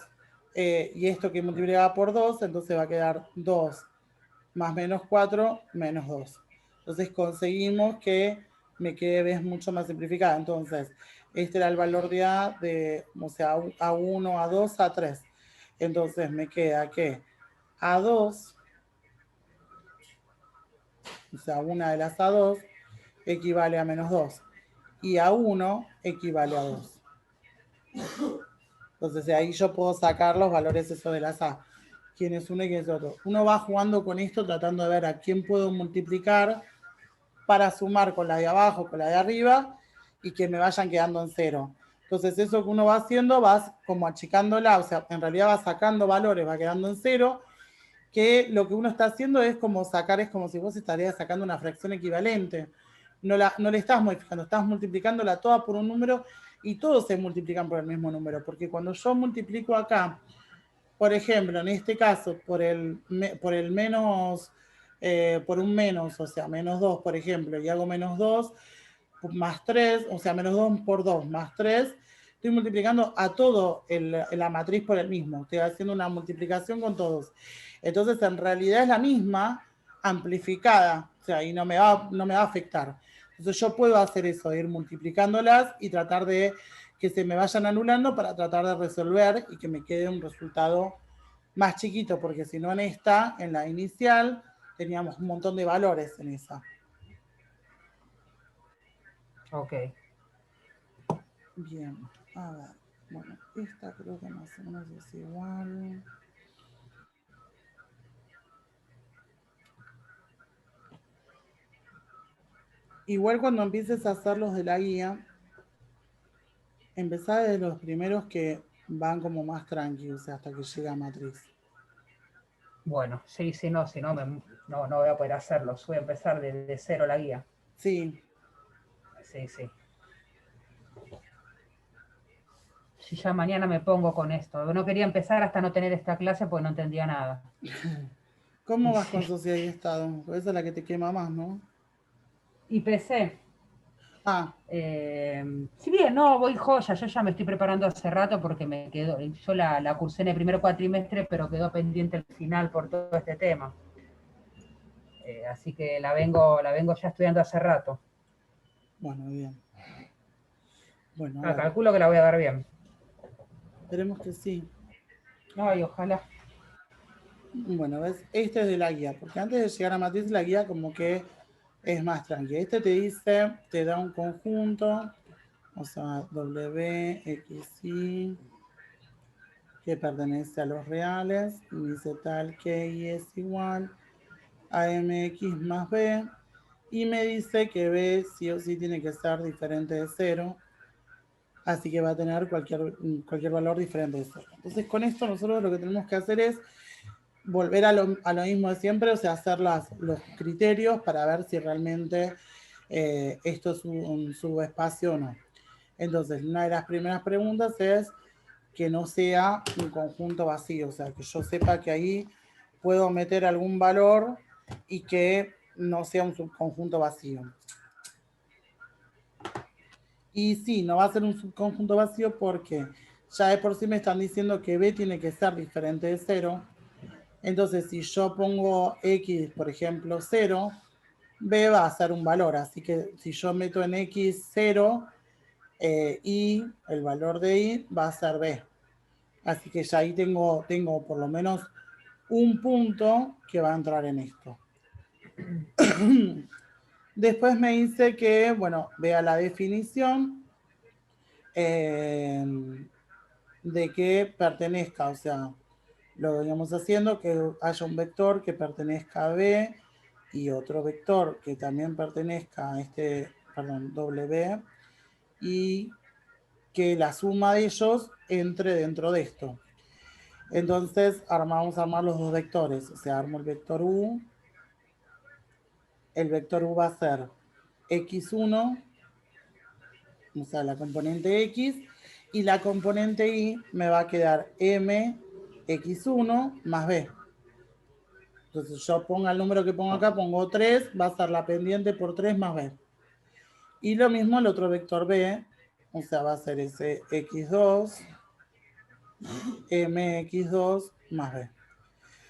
y esto que multiplicaba por 2, entonces va a quedar 2 más -4, -2. Entonces conseguimos que me quede mucho más simplificada. Entonces, este era el valor de A, o sea, A1, A2, A3. Entonces me queda que A2, o sea, una de las A2, equivale a -2. Y A1 equivale a 2. Entonces de ahí yo puedo sacar los valores eso de las A. Quién es uno y quién es otro. Uno va jugando con esto tratando de ver a quién puedo multiplicar para sumar con la de abajo, con la de arriba y que me vayan quedando en 0. Entonces eso que uno va haciendo, vas como achicándola, o sea, en realidad va sacando valores, va quedando en 0, que lo que uno está haciendo es como sacar, es como si vos estarías sacando una fracción equivalente. No le estás modificando, estás multiplicándola toda por un número y todos se multiplican por el mismo número, porque cuando yo multiplico acá, por ejemplo, en este caso, por el menos, por un menos, o sea, -2, por ejemplo, y hago -2 más 3, o sea, -2 por 2 más 3, estoy multiplicando a todo la matriz por el mismo, estoy haciendo una multiplicación con todos. Entonces, en realidad es la misma, amplificada, o sea, y no me va a afectar. Entonces, yo puedo hacer eso, ir multiplicándolas y tratar de que se me vayan anulando para tratar de resolver y que me quede un resultado más chiquito, porque si no en la inicial, teníamos un montón de valores en esa. Ok. Bien, a ver, bueno, esta creo que más o menos es igual. Igual cuando empieces a hacer los de la guía, empezá desde los primeros que van como más tranquilos, o sea, hasta que llega a matriz. Bueno, sí, sí, no, si no, no voy a poder hacerlo. Voy a empezar de cero la guía. Sí. Sí, sí. Si ya mañana me pongo con esto. No quería empezar hasta no tener esta clase porque no entendía nada. ¿Cómo Y vas sí. con sociedad y estado? Esa es la que te quema más, ¿no? Y PC. Ah, Si bien no voy joya, yo ya me estoy preparando hace rato porque me quedó, yo la cursé en el primer cuatrimestre, pero quedó pendiente el final por todo este tema. Así que la vengo ya estudiando hace rato. bueno, bien. Bueno, a ver, Calculo que la voy a dar bien. esperemos que sí. Ay, ojalá. Bueno, ves, este es de la guía, porque antes de llegar a matriz la guía como que es más tranquila. Este te dice, te da un conjunto, o sea, W, X, Y, que pertenece a los reales, y dice tal que Y es igual a MX más B, y me dice que B sí o sí tiene que ser diferente de 0, así que va a tener cualquier valor diferente de 0. Entonces con esto nosotros lo que tenemos que hacer es volver a lo mismo de siempre, o sea, hacer los criterios para ver si realmente esto es un subespacio o no. Entonces, una de las primeras preguntas es que no sea un conjunto vacío, o sea, que yo sepa que ahí puedo meter algún valor y que no sea un subconjunto vacío. Y sí, no va a ser un subconjunto vacío porque ya de por sí me están diciendo que B tiene que ser diferente de 0. Entonces, si yo pongo X, por ejemplo, 0, B va a ser un valor. Así que si yo meto en X 0, Y, el valor de Y va a ser B. Así que ya ahí tengo por lo menos un punto que va a entrar en esto. Después me dice que, bueno, vea la definición de que pertenezca, o sea, lo veníamos haciendo, que haya un vector que pertenezca a B y otro vector que también pertenezca a W, y que la suma de ellos entre dentro de esto. Entonces vamos a armar los dos vectores, o sea, armo el vector U. El vector U va a ser x1, o sea, la componente x, y la componente y me va a quedar mx1 más b. Entonces yo pongo el número que pongo acá, pongo 3, va a ser la pendiente por 3 más b. Y lo mismo el otro vector b, o sea, va a ser ese x2, mx2 más b.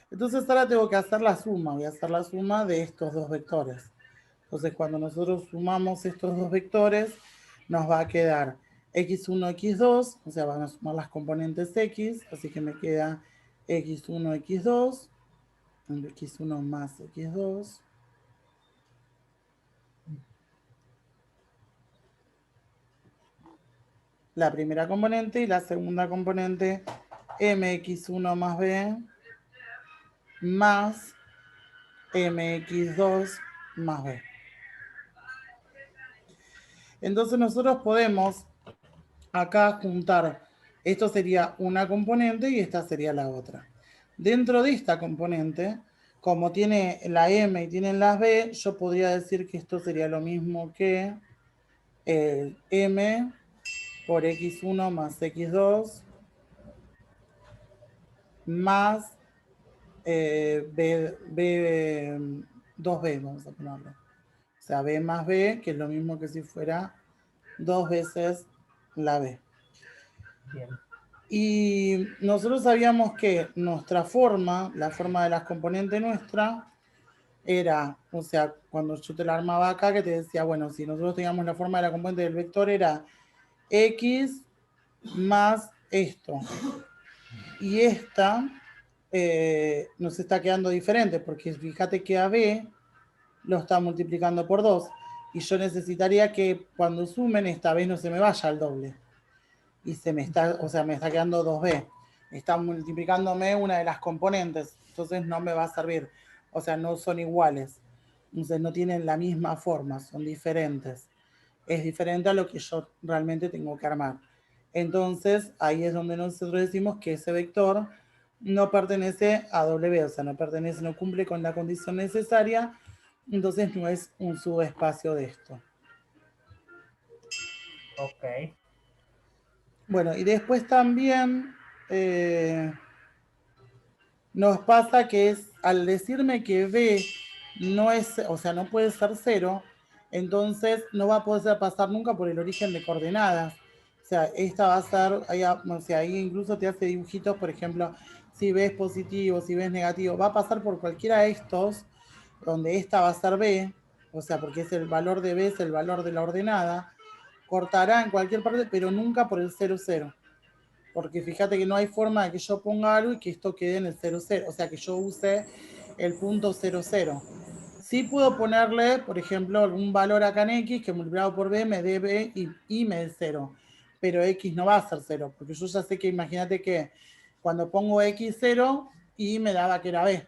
Entonces ahora tengo que hacer la suma, voy a hacer la suma de estos dos vectores. Entonces cuando nosotros sumamos estos dos vectores, nos va a quedar x1, x2, o sea, van a sumar las componentes x, así que me queda x1, x2, x1 más x2. La primera componente y la segunda componente mx1 más b más mx2 más b. Entonces nosotros podemos acá juntar, esto sería una componente y esta sería la otra. Dentro de esta componente, como tiene la m y tiene las b, yo podría decir que esto sería lo mismo que m por x1 más x2 más b2b, vamos a ponerlo. O sea, b más b, que es lo mismo que si fuera 2 veces la b. Bien. Y nosotros sabíamos que nuestra forma, la forma de las componentes nuestra, era, o sea, cuando yo te la armaba acá, que te decía, bueno, si nosotros teníamos la forma de la componente del vector, era x más esto. Y esta nos está quedando diferente, porque fíjate que a b lo está multiplicando por 2. Y yo necesitaría que cuando sumen, esta vez no se me vaya al doble. Y me está quedando 2b. Está multiplicándome una de las componentes, entonces no me va a servir. O sea, no son iguales. Entonces no tienen la misma forma, son diferentes. Es diferente a lo que yo realmente tengo que armar. Entonces, ahí es donde nosotros decimos que ese vector no pertenece a W, o sea, no cumple con la condición necesaria, entonces no es un subespacio de esto. Ok. Bueno, y después también nos pasa que es, al decirme que B no es, o sea, no puede ser 0, entonces no va a poder pasar nunca por el origen de coordenadas. O sea, esta va a ser, o sea, ahí incluso te hace dibujitos, por ejemplo, si B es positivo, si B es negativo, va a pasar por cualquiera de estos, donde esta va a ser B, o sea, porque es el valor de B, es el valor de la ordenada, cortará en cualquier parte, pero nunca por el 0, 0. Porque fíjate que no hay forma de que yo ponga algo y que esto quede en el 0, 0. O sea, que yo use el punto 0, 0. Sí puedo ponerle, por ejemplo, algún valor acá en x que multiplicado por b me dé b y me dé 0. Pero x no va a ser 0, porque yo ya sé que, imagínate que cuando pongo x 0, y me daba que era b.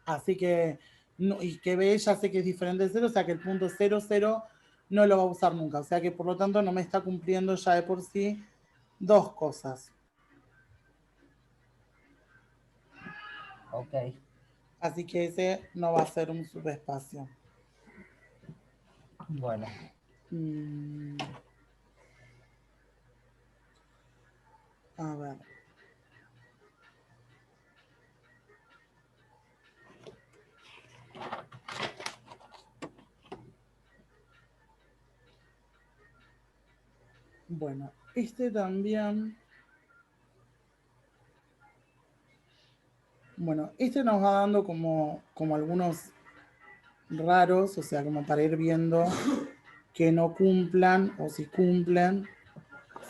Así que, no, y que b ya sé que es diferente de 0, o sea que el punto 0, 0 no lo va a usar nunca. O sea que por lo tanto no me está cumpliendo ya de por sí dos cosas. Ok. Así que ese no va a ser un subespacio. Bueno. A ver. Bueno, este también. Bueno, este nos va dando como algunos raros, o sea, como para ir viendo que no cumplan o si cumplen,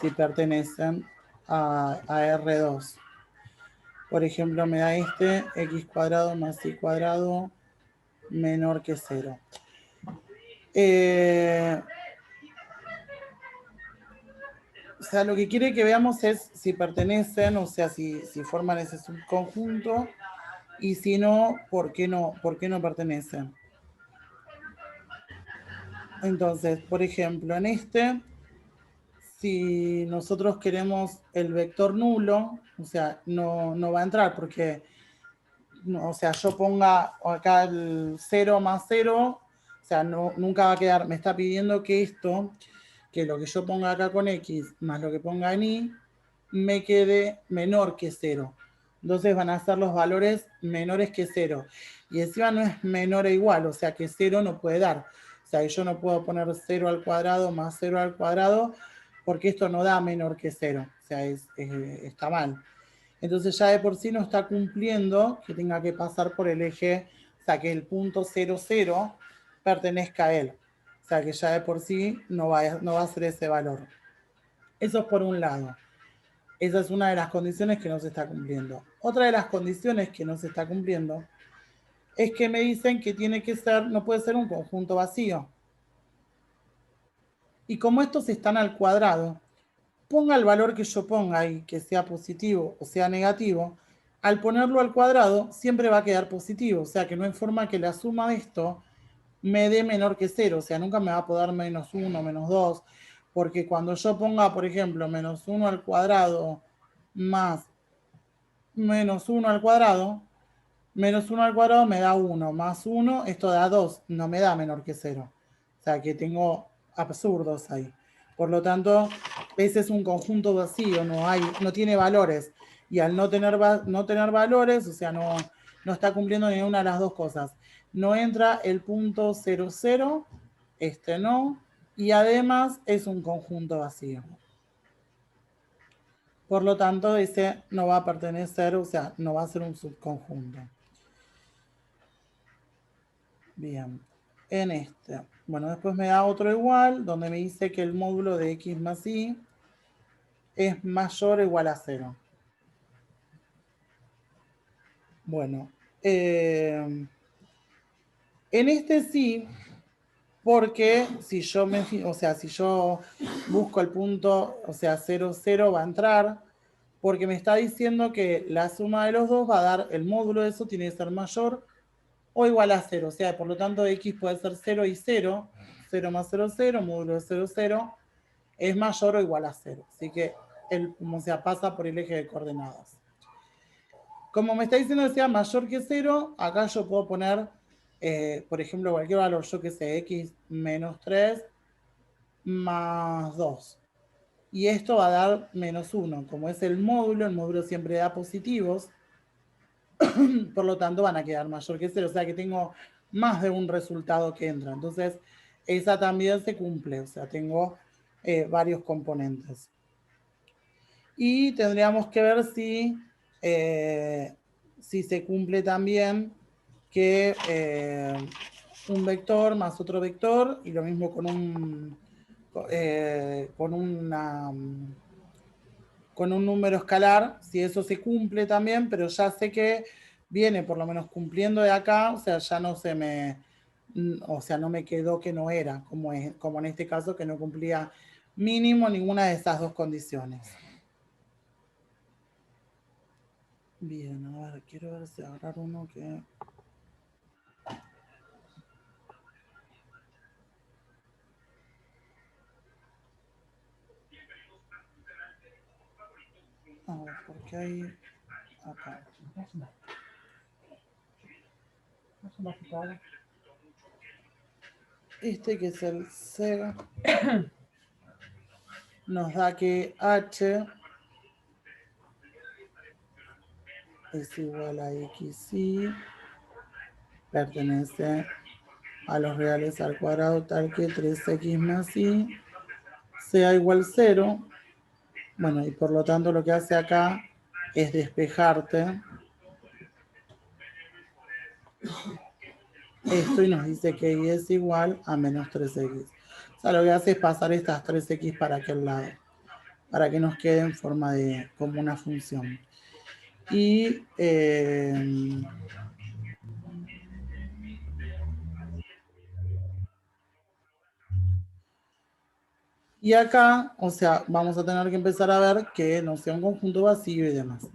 si pertenecen a R2. Por ejemplo, me da este x cuadrado más y cuadrado menor que 0. O sea, lo que quiere que veamos es si pertenecen, o sea, si forman ese subconjunto, y si no, ¿por qué no pertenecen? Entonces, por ejemplo, en este, si nosotros queremos el vector nulo, o sea, no va a entrar porque, o sea, yo ponga acá el 0 más 0, o sea, nunca va a quedar, me está pidiendo que esto, que lo que yo ponga acá con x más lo que ponga en y, me quede menor que 0. Entonces van a ser los valores menores que 0. Y encima no es menor o igual, o sea que 0 no puede dar. O sea, yo no puedo poner 0 al cuadrado más 0 al cuadrado, porque esto no da menor que 0. O sea, está mal. Entonces ya de por sí no está cumpliendo que tenga que pasar por el eje, o sea, que el punto 0, 0 pertenezca a él. O sea, que ya de por sí no va a ser ese valor. Eso es por un lado. Esa es una de las condiciones que no se está cumpliendo. Otra de las condiciones que no se está cumpliendo es que me dicen que tiene que ser, no puede ser un conjunto vacío. Y como estos están al cuadrado, ponga el valor que yo ponga ahí, que sea positivo o sea negativo, al ponerlo al cuadrado siempre va a quedar positivo. O sea que no hay forma que la suma de esto me dé menor que 0. O sea, nunca me va a poder menos 1, menos 2. Porque cuando yo ponga, por ejemplo, menos 1 al cuadrado más menos 1 al cuadrado, menos 1 al cuadrado me da 1, más 1, esto da 2, no me da menor que 0. O sea que tengo absurdos ahí. Por lo tanto, ese es un conjunto vacío, no tiene valores. Y al no tener valores, o sea, no está cumpliendo ninguna de las dos cosas. No entra el punto 0, 0, este no, y además es un conjunto vacío. Por lo tanto, ese no va a pertenecer, o sea, no va a ser un subconjunto. Bien, en este. Bueno, después me da otro igual, donde me dice que el módulo de x más y es mayor o igual a 0. Bueno, en este sí, porque si yo si yo busco el punto, o sea, 0, 0 va a entrar, porque me está diciendo que la suma de los dos va a dar, el módulo de eso tiene que ser mayor o igual a 0. O sea, por lo tanto, x puede ser 0 y 0. 0 más 0, 0, módulo de 0, 0, es mayor o igual a 0. Así que, pasa por el eje de coordenadas. Como me está diciendo que sea mayor que 0, acá yo puedo poner, por ejemplo, cualquier valor, yo que sé, x menos 3 más 2. Y esto va a dar menos 1. Como es el módulo siempre da positivos, por lo tanto van a quedar mayor que 0, o sea que tengo más de un resultado que entra. Entonces, esa también se cumple, o sea, tengo varios componentes. Y tendríamos que ver si se cumple también que un vector más otro vector, y lo mismo con un número escalar, si eso se cumple también, pero ya sé que viene por lo menos cumpliendo de acá, o sea, ya no me quedó que no era, como en este caso que no cumplía mínimo ninguna de esas dos condiciones. Bien, a ver, quiero ver si agarrar uno que... A ver, porque hay... Acá. Este que es el C nos da que H es igual a XY, pertenece a los reales al cuadrado tal que 3x más y sea igual 0. Bueno, y por lo tanto lo que hace acá es despejarte esto y nos dice que y es igual a menos 3x. O sea, lo que hace es pasar estas 3x para aquel lado, para que nos quede en forma de como una función. Y acá, o sea, vamos a tener que empezar a ver que no sea un conjunto vacío y demás.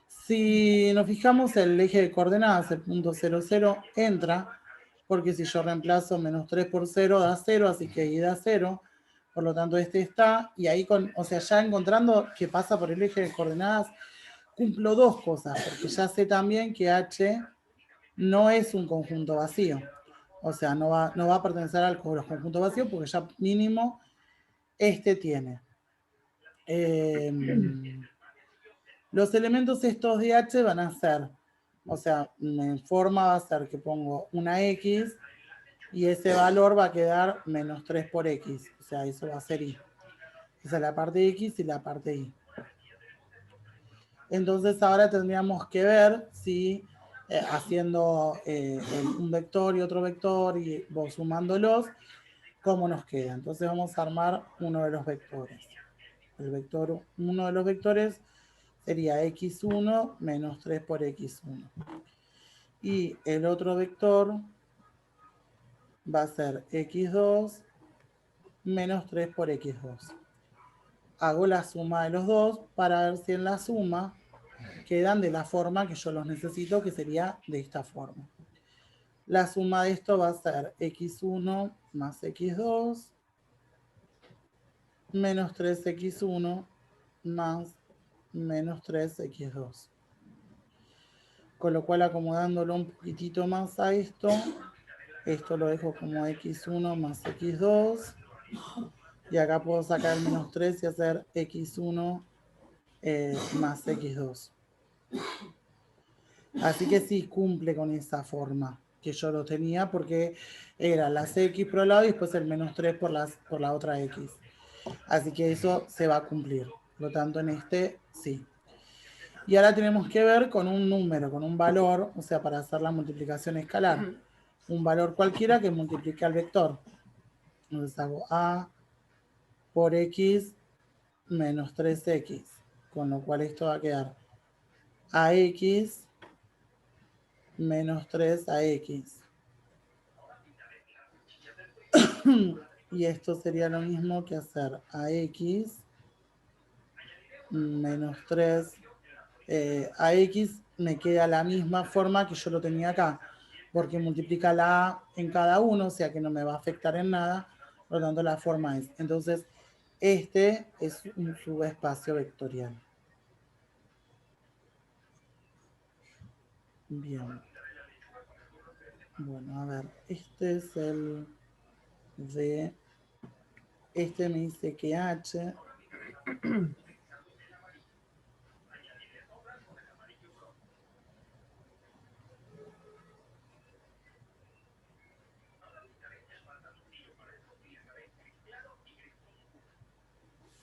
Si nos fijamos, el eje de coordenadas, el punto 0, 0, entra, porque si yo reemplazo menos 3 por 0 da 0, así que y da 0. Por lo tanto, este está, y ahí, o sea, ya encontrando que pasa por el eje de coordenadas, cumplo dos cosas, porque ya sé también que H no es un conjunto vacío. O sea, no va a pertenecer a los conjuntos vacíos, porque ya mínimo este tiene. Los elementos estos de H van a ser, o sea, en forma va a ser que pongo una X y ese valor va a quedar menos 3 por X. O sea, eso va a ser Y. Esa es la parte X y la parte Y. Entonces ahora tendríamos que ver si haciendo un vector y otro vector y vos sumándolos, cómo nos queda. Entonces vamos a armar uno de los vectores. El vector, uno de los vectores sería x1 menos 3 por x1. Y el otro vector va a ser x2 menos 3 por x2. Hago la suma de los dos para ver si en la suma quedan de la forma que yo los necesito, que sería de esta forma. La suma de esto va a ser x1 más x2 menos 3x1 más menos 3x2. Con lo cual, acomodándolo un poquitito más a esto lo dejo como x1 más x2. Y acá puedo sacar el menos 3 y hacer x1 más x2. Así que sí, cumple con esa forma que yo lo tenía, porque era las x por el lado y después el menos 3 por la otra x. Así que eso se va a cumplir. Por lo tanto, en este sí. Y ahora tenemos que ver con un número, con un valor, o sea, para hacer la multiplicación escalar. Un valor cualquiera que multiplique al vector. Entonces hago A por X menos 3X. Con lo cual esto va a quedar AX menos 3AX. Y esto sería lo mismo que hacer AX menos 3. AX me queda la misma forma que yo lo tenía acá, porque multiplica la A en cada uno, o sea que no me va a afectar en nada, por lo tanto la forma es. Entonces, este es un subespacio vectorial. Bien. Bueno, a ver, este es el de... Este me dice que H...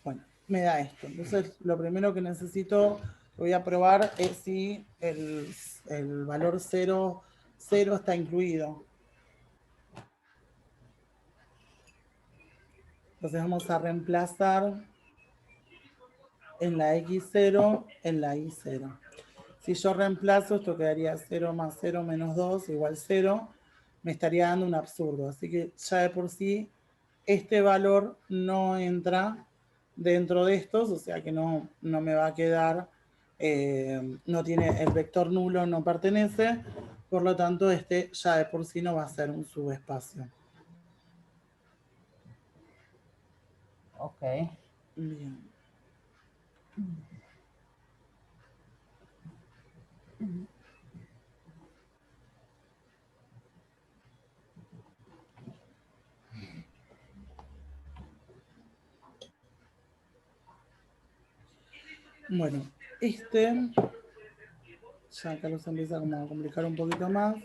Bueno, me da esto. Entonces, lo primero que necesito, voy a probar es si el valor 0, 0 está incluido. Entonces vamos a reemplazar en la x0 en la y0. Si yo reemplazo, esto quedaría 0 más 0 menos 2 igual 0. Me estaría dando un absurdo. Así que ya de por sí, este valor no entra dentro de estos, o sea que no me va a quedar, no tiene el vector nulo, no pertenece. Por lo tanto, este ya de por sí no va a ser un subespacio. Ok. Bien. Bueno, ya acá los empieza como a complicar un poquito más.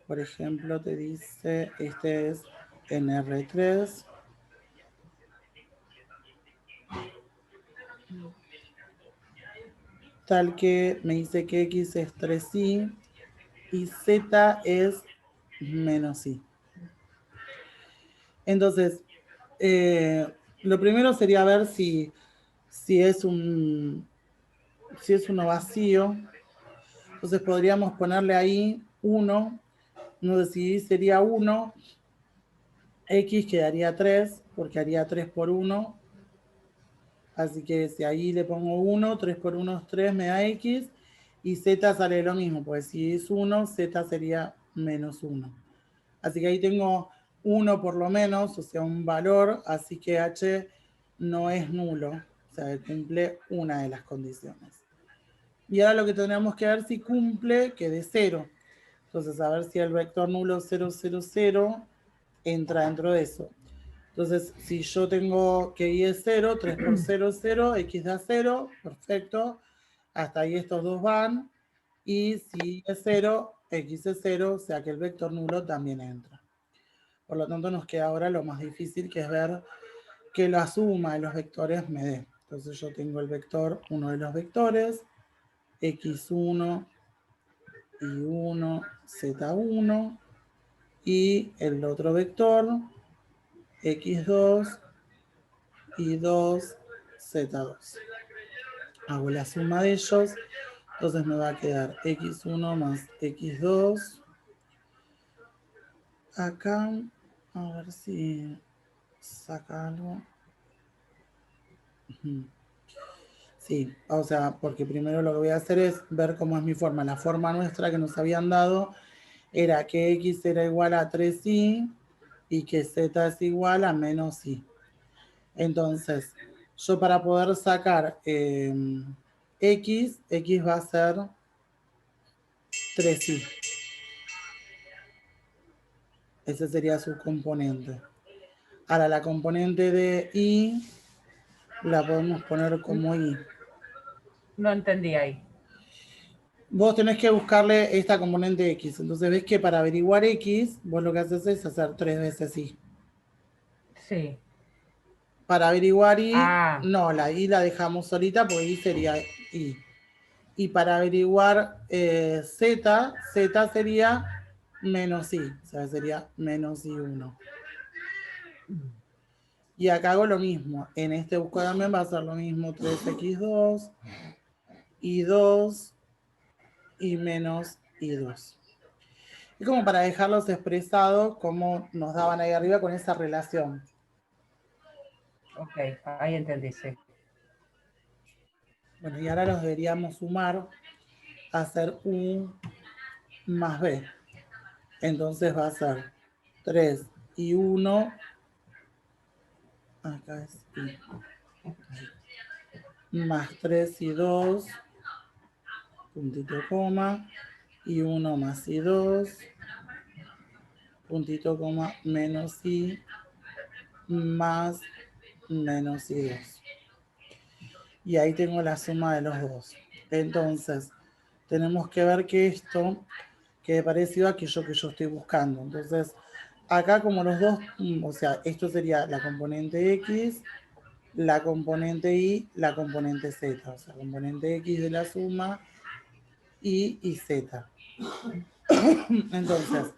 Por ejemplo, te dice, este es NR3. Tal que me dice que X es 3i y Z es menos i. Entonces, lo primero sería ver si es uno vacío. Entonces podríamos ponerle ahí 1. No sé si sería 1. X quedaría 3, porque haría 3 por 1. Así que si ahí le pongo 1, 3 por 1 es 3, me da X. Y Z sale lo mismo, pues si es 1, Z sería menos 1. Así que ahí tengo 1 por lo menos, o sea, un valor. Así que H no es nulo, o sea, cumple una de las condiciones. Y ahora lo que tendríamos que ver si cumple que de 0. Entonces, a ver si el vector nulo 0, 0, 0 entra dentro de eso. Entonces, si yo tengo que y es 0, 3 por 0 es 0, x da 0, perfecto. Hasta ahí estos dos van. Y si es 0, x es 0, o sea que el vector nulo también entra. Por lo tanto, nos queda ahora lo más difícil, que es ver que la suma de los vectores me dé. Entonces, yo tengo el vector, uno de los vectores, x1, y1, z1, y el otro vector, x2, y2, z2. Hago la suma de ellos, entonces me va a quedar x1 más x2. Acá, a ver si saca algo. Sí, o sea, porque primero lo que voy a hacer es ver cómo es mi forma. La forma nuestra que nos habían dado era que x era igual a 3i y que z es igual a menos i. Entonces, yo para poder sacar x va a ser 3i. Ese sería su componente. Ahora, la componente de i la podemos poner como i. No entendí ahí. Vos tenés que buscarle esta componente x. Entonces, ves que para averiguar x, vos lo que haces es hacer 3 veces i. Sí. Para averiguar i, Ah, no, la i la dejamos solita porque i sería i. Y para averiguar z, z sería menos i, o sea, sería menos i1. Y acá hago lo mismo. En este busco también va a ser lo mismo, 3x2, y2 y menos i2. Y como para dejarlos expresados como nos daban ahí arriba con esa relación. ok, ahí entendí, sí. Bueno, y ahora los deberíamos sumar a hacer u más b. Entonces va a ser 3 y 1. Acá es i. Más 3 y 2. Puntito coma. Y 1 más y 2. Puntito coma menos i. Más menos y 2. Y ahí tengo la suma de los dos. Entonces, tenemos que ver que esto quede parecido a aquello que yo estoy buscando. Entonces, acá como los dos, o sea, esto sería la componente x, la componente y, la componente z. O sea, componente x de la suma y z. Entonces,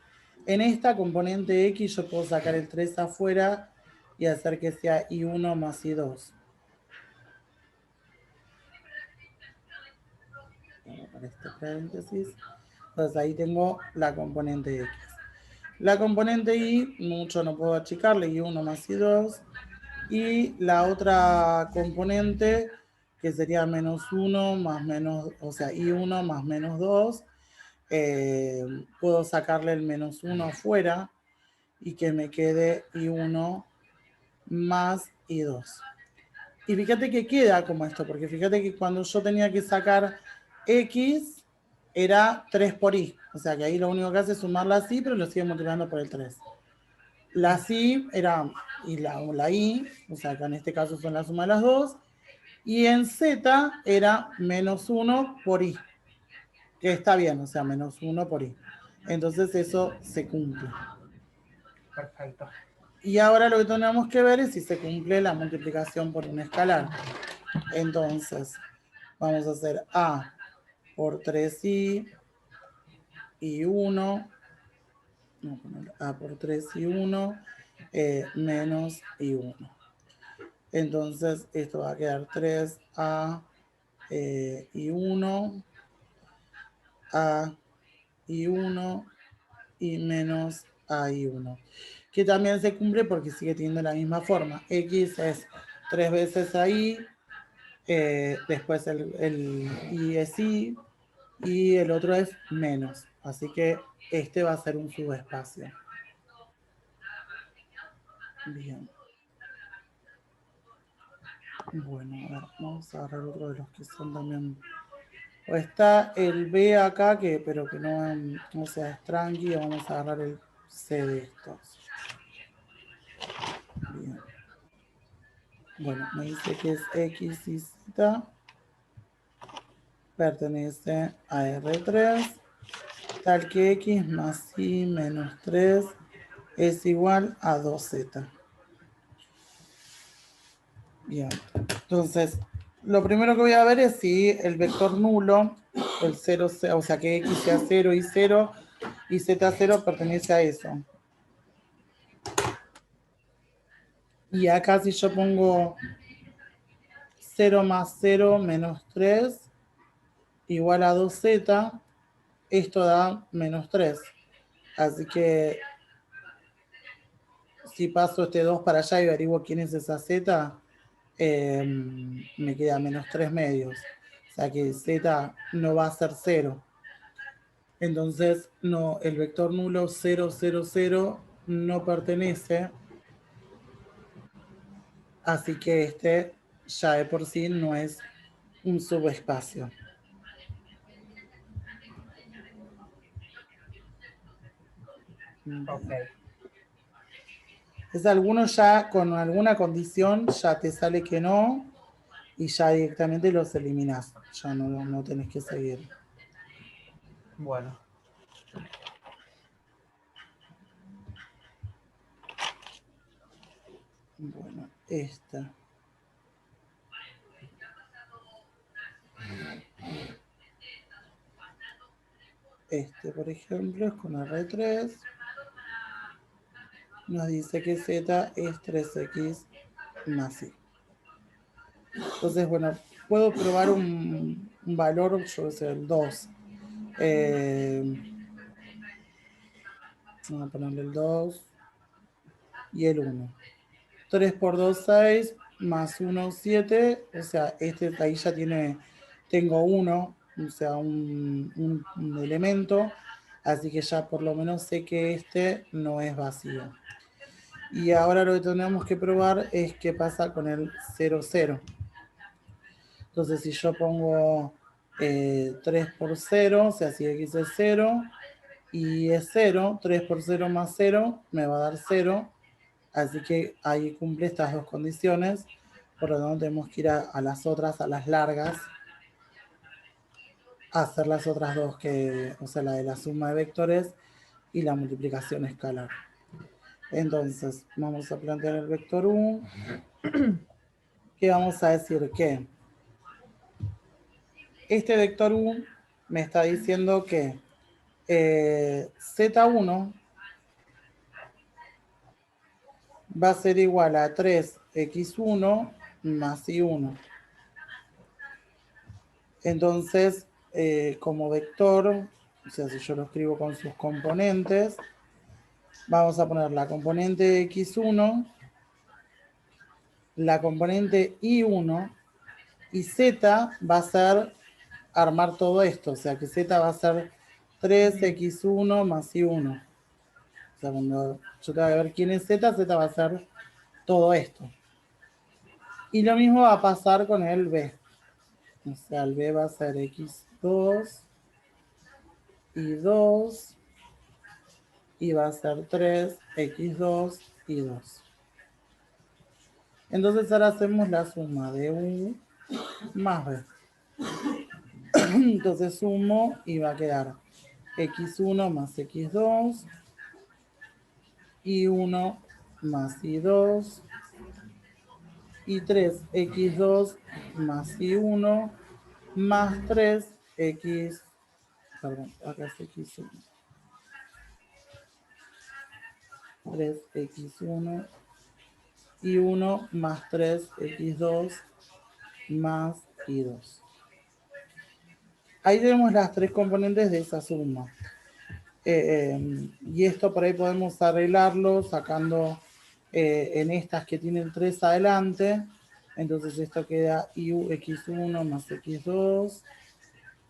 en esta componente x yo puedo sacar el 3 afuera y hacer que sea i1 más i2. Para este paréntesis. Entonces ahí tengo la componente x. La componente y, mucho no puedo achicarle, y1 más y2. Y la otra componente, que sería menos 1 más menos, o sea, y1 más menos 2, puedo sacarle el menos 1 afuera y que me quede y1 más y2. Y fíjate que queda como esto, porque fíjate que cuando yo tenía que sacar x, era 3 por i. O sea que ahí lo único que hace es sumar la i, pero lo sigue multiplicando por el 3. La i era y la i, o sea que en este caso son la suma de las dos, Y en Z era menos 1 por I, que está bien, o sea, menos 1 por I. Entonces eso se cumple. Perfecto. Y ahora lo que tenemos que ver es si se cumple la multiplicación por un escalar. Entonces, vamos a hacer A por 3I y 1. Vamos a poner A por 3 y 1 menos y 1. Entonces, esto va a quedar 3A y 1, A y 1 y menos A y 1. Que también se cumple porque sigue teniendo la misma forma. X es 3 veces ahí, después el Y es Y, y el otro es menos. Así que este va a ser un subespacio. Bien. Bueno, a ver, vamos a agarrar otro de los que son también. O está el B acá, pero que no sea es tranqui. Vamos a agarrar el C de estos. Bien. Bueno, me dice que es X y Z. Pertenece a R3. Tal que X más Y menos 3 es igual a 2Z. Bien. Entonces, lo primero que voy a ver es si el vector nulo, el 0, o sea que X sea 0 y 0 y Z 0 pertenece a eso. Y acá si yo pongo 0 más 0 menos 3 igual a 2Z, esto da menos 3. Así que si paso este 2 para allá y averiguo quién es esa Z, me queda menos 3 medios. O sea que Z no va a ser 0. Entonces, no, el vector nulo 0, 0, 0 no pertenece. Así que este ya de por sí no es un subespacio. Ok. Es alguno ya con alguna condición ya te sale que no y ya directamente los eliminas. Ya no tenés que seguir. Bueno. Bueno, esta. Este, por ejemplo, es con R3. Nos dice que Z es 3X más Y. Entonces, bueno, puedo probar un valor, yo sé, el 2. Vamos a ponerle el 2 y el 1. 3 por 2, 6, más 1, 7. O sea, este ahí ya tengo 1, o sea, un elemento. Así que ya por lo menos sé que este no es vacío. Y ahora lo que tenemos que probar es qué pasa con el 0, 0. Entonces, si yo pongo 3 por 0, o sea, si X es 0 y es 0, 3 por 0 más 0 me va a dar 0. Así que ahí cumple estas dos condiciones. Por lo tanto, tenemos que ir a las otras, a las largas, a hacer las otras dos, o sea, la de la suma de vectores y la multiplicación escalar. Entonces, vamos a plantear el vector U, que vamos a decir que este vector U me está diciendo que Z1 va a ser igual a 3x1 más y1. Entonces, como vector, o sea, si yo lo escribo con sus componentes, vamos a poner la componente x1, la componente y1, y z va a ser armar todo esto, o sea que z va a ser 3x1 más y1. O sea, cuando yo tengo que ver quién es z, z va a ser todo esto. Y lo mismo va a pasar con el b. O sea, el b va a ser x2 y 2 y va a ser 3, x2 y 2. Entonces ahora hacemos la suma de U más b. Entonces sumo y va a quedar x1 más x2 y 1 más y2 y 3x2 más y1 más 3x, perdón, acá es x1, 3x1 y 1 más 3x2 más y2. Ahí tenemos las tres componentes de esa suma. Y esto por ahí podemos arreglarlo sacando en estas que tienen 3 adelante. Entonces esto queda x1 más x2,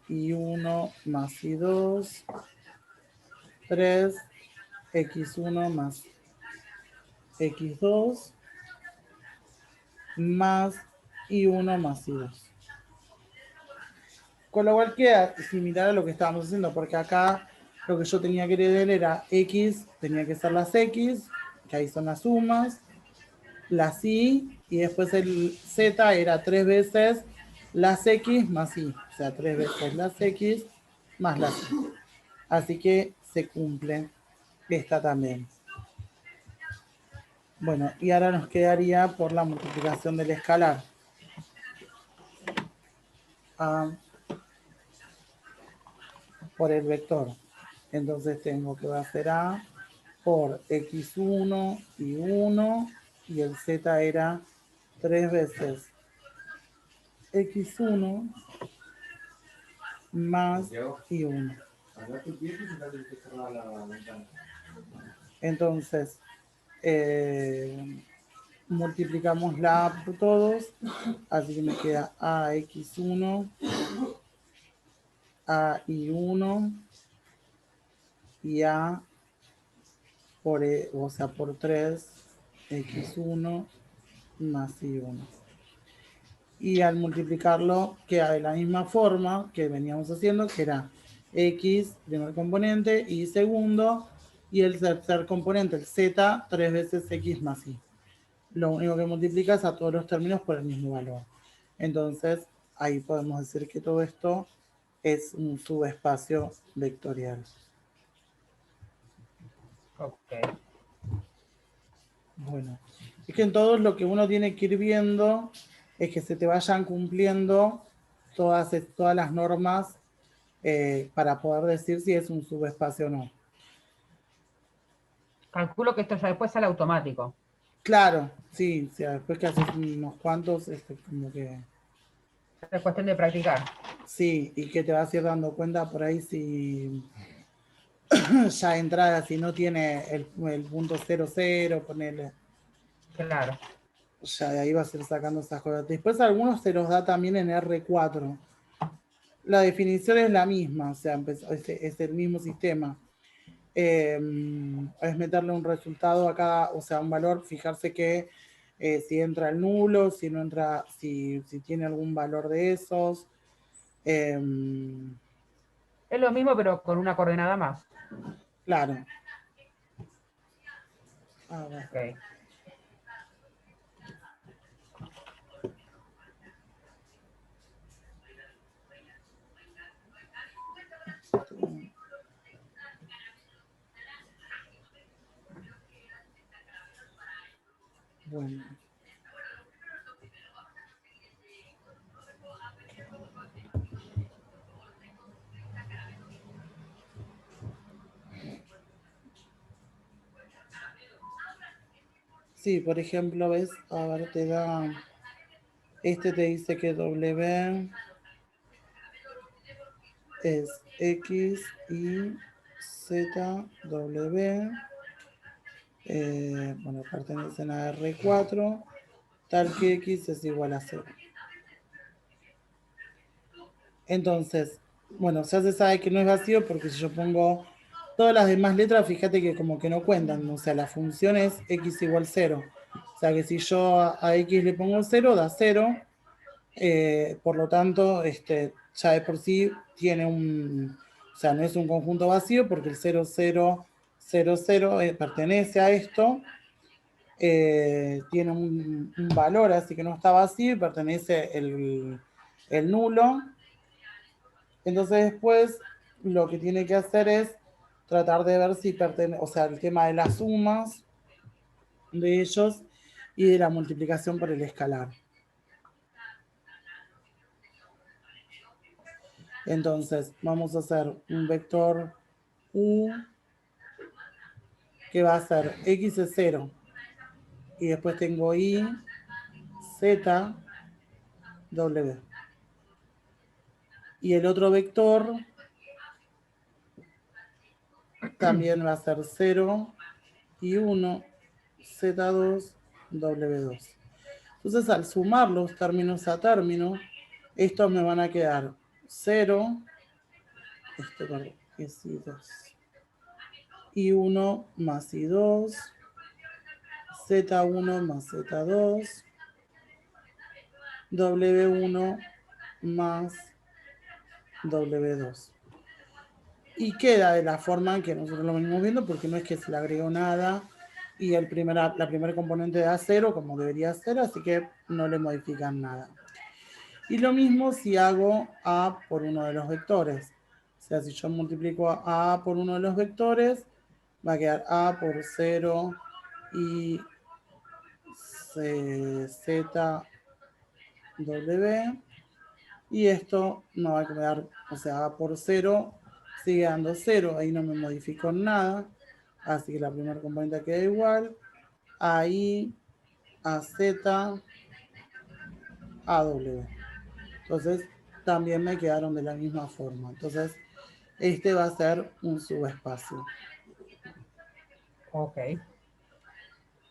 y1 más y2, 3, x1 más x2, más y1 más y2. Con lo cual queda similar a lo que estábamos haciendo, porque acá lo que yo tenía que leer era x, tenía que ser las x, que ahí son las sumas, las y, y después el z era 3 veces las x más y, o sea, 3 veces las x más las y. Así que se cumple esta también. Bueno, y ahora nos quedaría por la multiplicación del escalar. Por el vector. Entonces tengo que va a ser A por x1 y 1 y el z era 3 veces x1 más y1. Entonces, multiplicamos la A por todos, así que me queda AX1, AI1 y A por, o sea, por 3, X1 más Y1. Y al multiplicarlo queda de la misma forma que veníamos haciendo, que era X, primer componente, y segundo, y el tercer componente, el Z, 3 veces X más Y. Lo único que multiplica es a todos los términos por el mismo valor. Entonces, ahí podemos decir que todo esto es un subespacio vectorial. Ok. Bueno, es que en todo lo que uno tiene que ir viendo es que se te vayan cumpliendo todas las normas para poder decir si es un subespacio o no. Calculo que esto ya después sale automático. Claro, sí, o sea, después que haces unos cuantos, como que... Es cuestión de practicar. Sí, y que te vas a ir dando cuenta por ahí si ya entrada, si no tiene el punto 00, ponerle. Claro. Ya de ahí vas a ir sacando esas cosas. Después algunos se los da también en R4. La definición es la misma, o sea, es el mismo sistema. Es meterle un resultado a cada, o sea, un valor, fijarse que si entra el nulo, si no entra, si tiene algún valor de esos. Es lo mismo, pero con una coordenada más. Claro. A ver. Ok. Bueno. Sí, por ejemplo, ves, a ver, te da, este te dice que W es X, Y, Z, W, bueno, pertenecen a R4, tal que X es igual a 0. Entonces, bueno, ya se sabe que no es vacío porque si yo pongo todas las demás letras, fíjate que como que no cuentan, o sea, la función es X igual 0. O sea que si yo a X le pongo 0, da 0. Por lo tanto, ya de por sí tiene o sea, no es un conjunto vacío porque el 0, 0, 0, 0 pertenece a esto. tiene un valor, así que no está vacío y pertenece el nulo. Entonces después lo que tiene que hacer es tratar de ver si pertenece, o sea, el tema de las sumas de ellos y de la multiplicación por el escalar. Entonces vamos a hacer un vector U que va a ser X es 0 y después tengo Y, Z, W. Y el otro vector también va a ser 0 y 1, Z2, W2. Entonces, al sumar los términos a término, estos me van a quedar 0, perdón, es I2, y 1 más I2, Z1 más Z2, W1 más W2. Y queda de la forma en que nosotros lo venimos viendo, porque no es que se le agregó nada y la primera componente da 0 como debería ser, así que no le modifican nada. Y lo mismo si hago A por uno de los vectores. O sea, si yo multiplico A por uno de los vectores, va a quedar A por 0 y Z, W. Y esto no va a quedar, o sea, A por 0 sigue dando 0, ahí no me modifico nada. Así que la primera componente queda igual. Ahí, a Z, a W. Entonces, también me quedaron de la misma forma. Entonces, este va a ser un subespacio. Ok.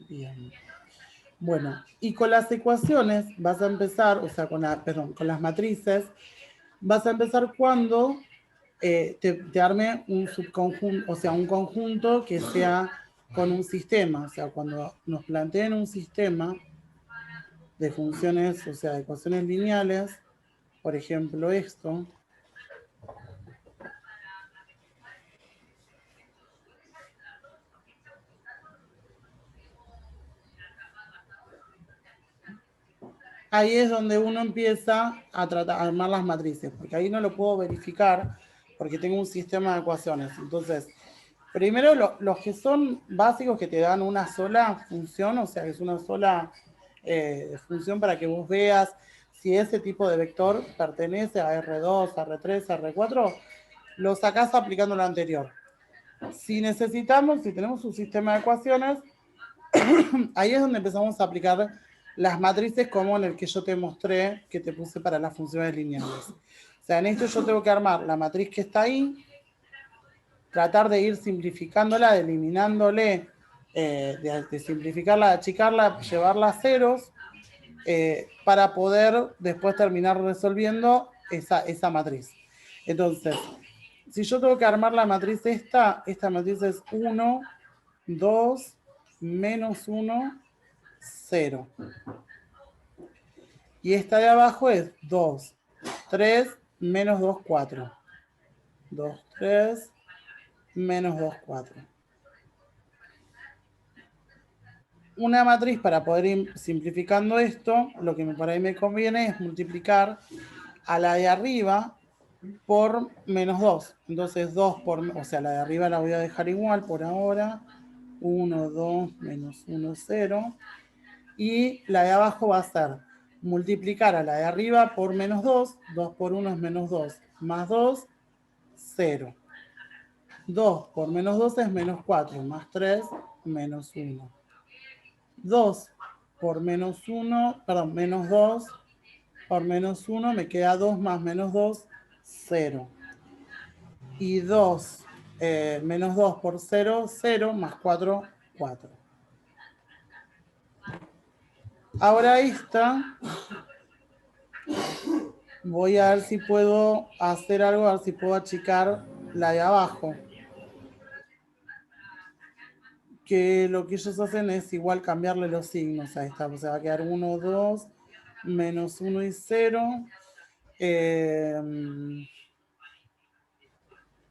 Bien. Bueno, y con las ecuaciones vas a empezar, o sea, con las matrices, vas a empezar cuando te arme un subconjunto, o sea, un conjunto que sea con un sistema. O sea, cuando nos planteen un sistema de funciones, o sea, de ecuaciones lineales, por ejemplo, esto. Ahí es donde uno empieza a armar las matrices, porque ahí no lo puedo verificar, porque tengo un sistema de ecuaciones. Entonces, primero los que son básicos, que te dan una sola función, o sea, que es una sola función para que vos veas si ese tipo de vector pertenece a R2, a R3, a R4, lo sacás aplicando lo anterior. Si necesitamos, si tenemos un sistema de ecuaciones, ahí es donde empezamos a aplicar las matrices como en el que yo te mostré, que te puse para las funciones lineales. O sea, en esto yo tengo que armar la matriz que está ahí, tratar de ir simplificándola, de eliminándole, de simplificarla, de achicarla, llevarla a ceros, para poder después terminar resolviendo esa matriz. Entonces, si yo tengo que armar la matriz esta matriz es 1, 2, menos 1, 0. Y esta de abajo es 2, 3, menos 2, 4. 2, 3, menos 2, 4. Una matriz, para poder ir simplificando esto, lo que por ahí me conviene es multiplicar a la de arriba por menos 2. Entonces 2 por, o sea, la de arriba la voy a dejar igual por ahora. 1, 2, menos 1, 0. Y la de abajo va a ser multiplicar a la de arriba por menos 2. 2 por 1 es menos 2. Más 2, 0. 2 por menos 2 es menos 4. Más 3, menos 1. 2 por menos 1, perdón, menos 2 por menos 1 me queda 2 más menos 2, 0. Y 2 menos 2 por 0, 0, más 4, 4. Ahora esta, voy a ver si puedo hacer algo, a ver si puedo achicar la de abajo. Que lo que ellos hacen es igual cambiarle los signos a esta. O sea, va a quedar 1, 2, menos 1 y 0.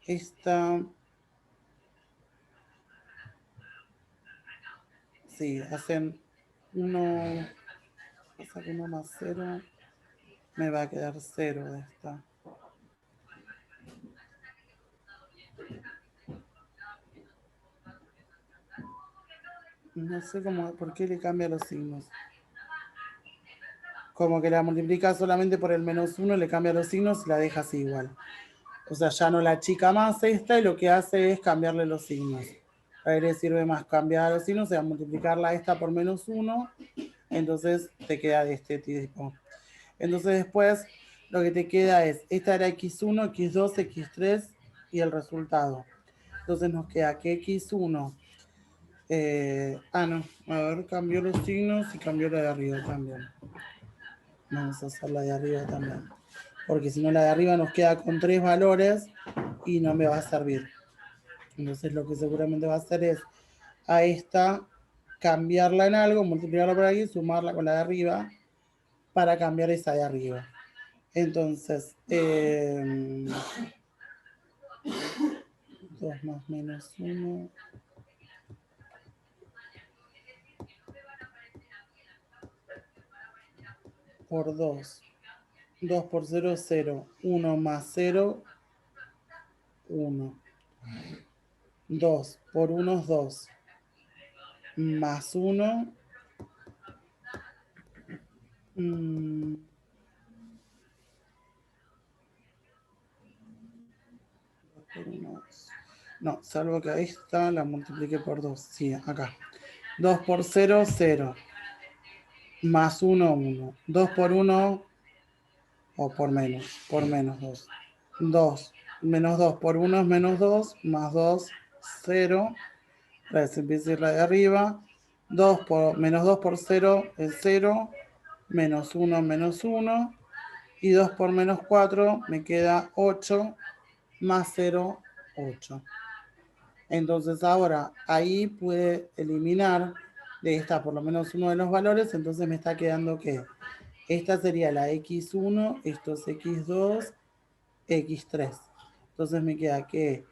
Esta Sí, hacen 1, pasa que 1 más 0, me va a quedar 0 de esta. No sé por qué le cambia los signos. Como que la multiplica solamente por el -1, le cambia los signos y la deja así igual. O sea, ya no la achica más esta y lo que hace es cambiarle los signos. A él le sirve más cambiar los signos, o sea, multiplicarla esta por -1, entonces te queda de este tipo. Entonces después lo que te queda es, esta era x1, x2, x3 y el resultado. Entonces nos queda que x1, no, a ver, cambió los signos y cambió la de arriba también. Vamos a hacer la de arriba también. Porque si no la de arriba nos queda con 3 valores y no me va a servir. Entonces lo que seguramente va a hacer es a esta cambiarla en algo, multiplicarla por aquí, sumarla con la de arriba para cambiar esa de arriba. Entonces, 2 más -1. Por 2. 2 por 0, 0. 1 más 0, 1. 2 por 1 es 2. Más 1. No, salvo que ahí está, la multiplique por 2. Sí, acá. 2 por 0, 0. Más 1, 1. 2 por 1, o por menos 2. 2. Menos 2 por 1 es menos 2. Más 2, 0. Empieza a ir la de arriba. Menos 2 por 0 es 0. Menos 1, menos 1. Y 2 por menos 4 me queda 8. Más 0, 8. Entonces ahora ahí puede eliminar de esta por lo menos uno de los valores. Entonces me está quedando que esta sería la x1, esto es x2, x3. Entonces me queda que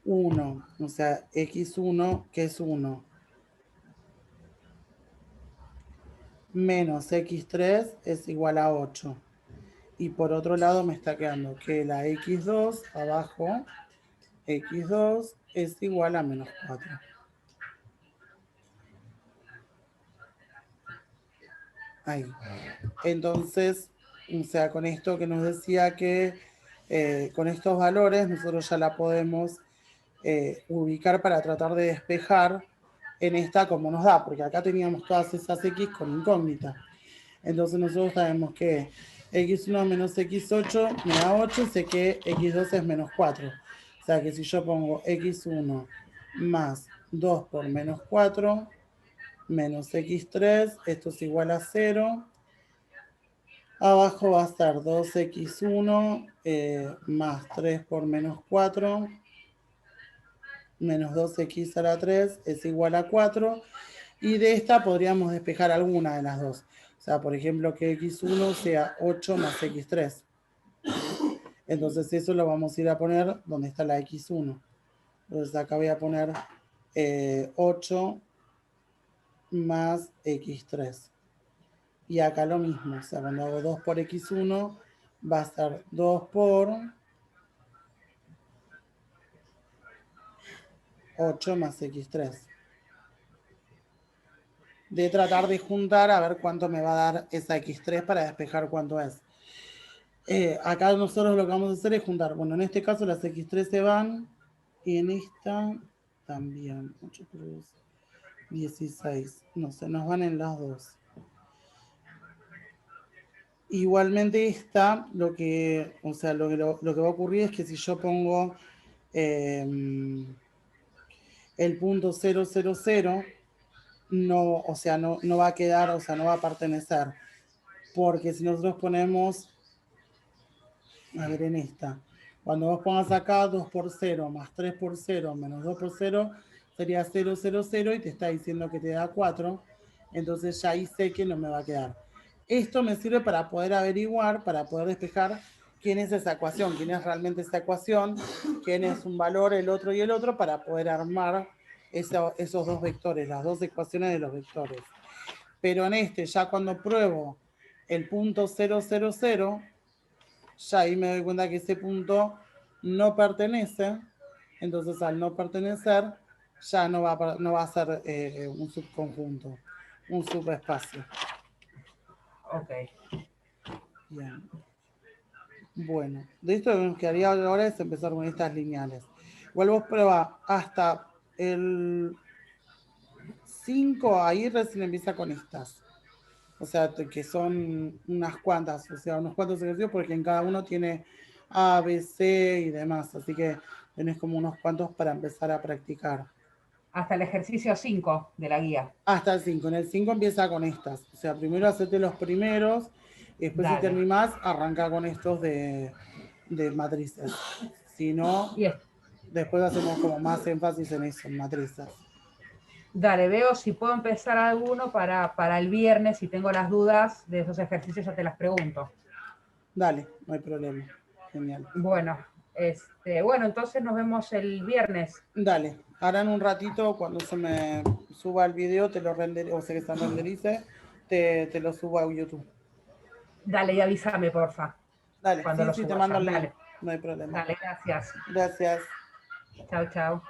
1, o sea, x1, que es 1, menos x3 es igual a 8. Y por otro lado me está quedando que la x2 abajo, x2 es igual a menos 4. Ahí. Entonces, o sea, con esto que nos decía que con estos valores nosotros ya la podemos ubicar para tratar de despejar en esta como nos da, porque acá teníamos todas esas x con incógnita. Entonces nosotros sabemos que x1 menos x8 me da 8, sé que x2 es menos 4. O sea que si yo pongo x1 más 2 por menos 4 menos x3, esto es igual a 0. Abajo va a estar 2x1 más 3 por menos 4 menos 2x a la 3 es igual a 4. Y de esta podríamos despejar alguna de las dos. O sea, por ejemplo, que x1 sea 8 más x3. Entonces eso lo vamos a ir a poner donde está la x1. Entonces acá voy a poner 8 más x3. Y acá lo mismo, o sea, cuando hago 2 por x1 va a ser 2 por 8 más x3. De tratar de juntar a ver cuánto me va a dar esa x3 para despejar cuánto es. Acá nosotros lo que vamos a hacer es juntar. Bueno, en este caso las x3 se van y en esta también. 8 por 2, 16. No se nos van en las dos. Igualmente esta, lo que va a ocurrir es que si yo pongo el punto 000, no, o sea, no va a quedar, o sea, no va a pertenecer. Porque si nosotros ponemos, a ver en esta, cuando vos pongas acá 2 por 0 más 3 por 0 menos 2 por 0, sería 0, 0, 0 y te está diciendo que te da 4. Entonces ya ahí sé que no me va a quedar. Esto me sirve para poder averiguar, para poder despejar quién es esa ecuación, quién es realmente esa ecuación, quién es un valor, el otro y el otro, para poder armar esos dos vectores, las dos ecuaciones de los vectores. Pero en este, ya cuando pruebo el punto 0, 0, 0, ya ahí me doy cuenta que ese punto no pertenece, entonces al no pertenecer ya no va a ser un subconjunto, un subespacio. Ok. Bien. Bueno, de esto lo que nos quedaría ahora es empezar con estas lineales. Igual vos prueba hasta el 5, ahí recién empieza con estas. O sea, que son unas cuantas, o sea, unos cuantos ejercicios porque en cada uno tiene A, B, C y demás. Así que tenés como unos cuantos para empezar a practicar. Hasta el ejercicio 5 de la guía. Hasta el 5. En el 5 empieza con estas. O sea, primero hacete los primeros y después Dale. si terminás, arranca con estos de matrices. Si no, después hacemos como más énfasis en eso, en matrices. Dale, veo si puedo empezar alguno para el viernes. Si tengo las dudas de esos ejercicios, ya te las pregunto. Dale, no hay problema. Genial. Bueno, bueno, entonces nos vemos el viernes. Dale, ahora en un ratito, cuando se me suba el video, te lo renderice, o sea que se renderice, te lo subo a YouTube. Dale, y avísame, porfa. Dale, cuando sí, lo sí, te suba mando ya. el link. Dale. No hay problema. Dale, gracias. Gracias. Chao, chao.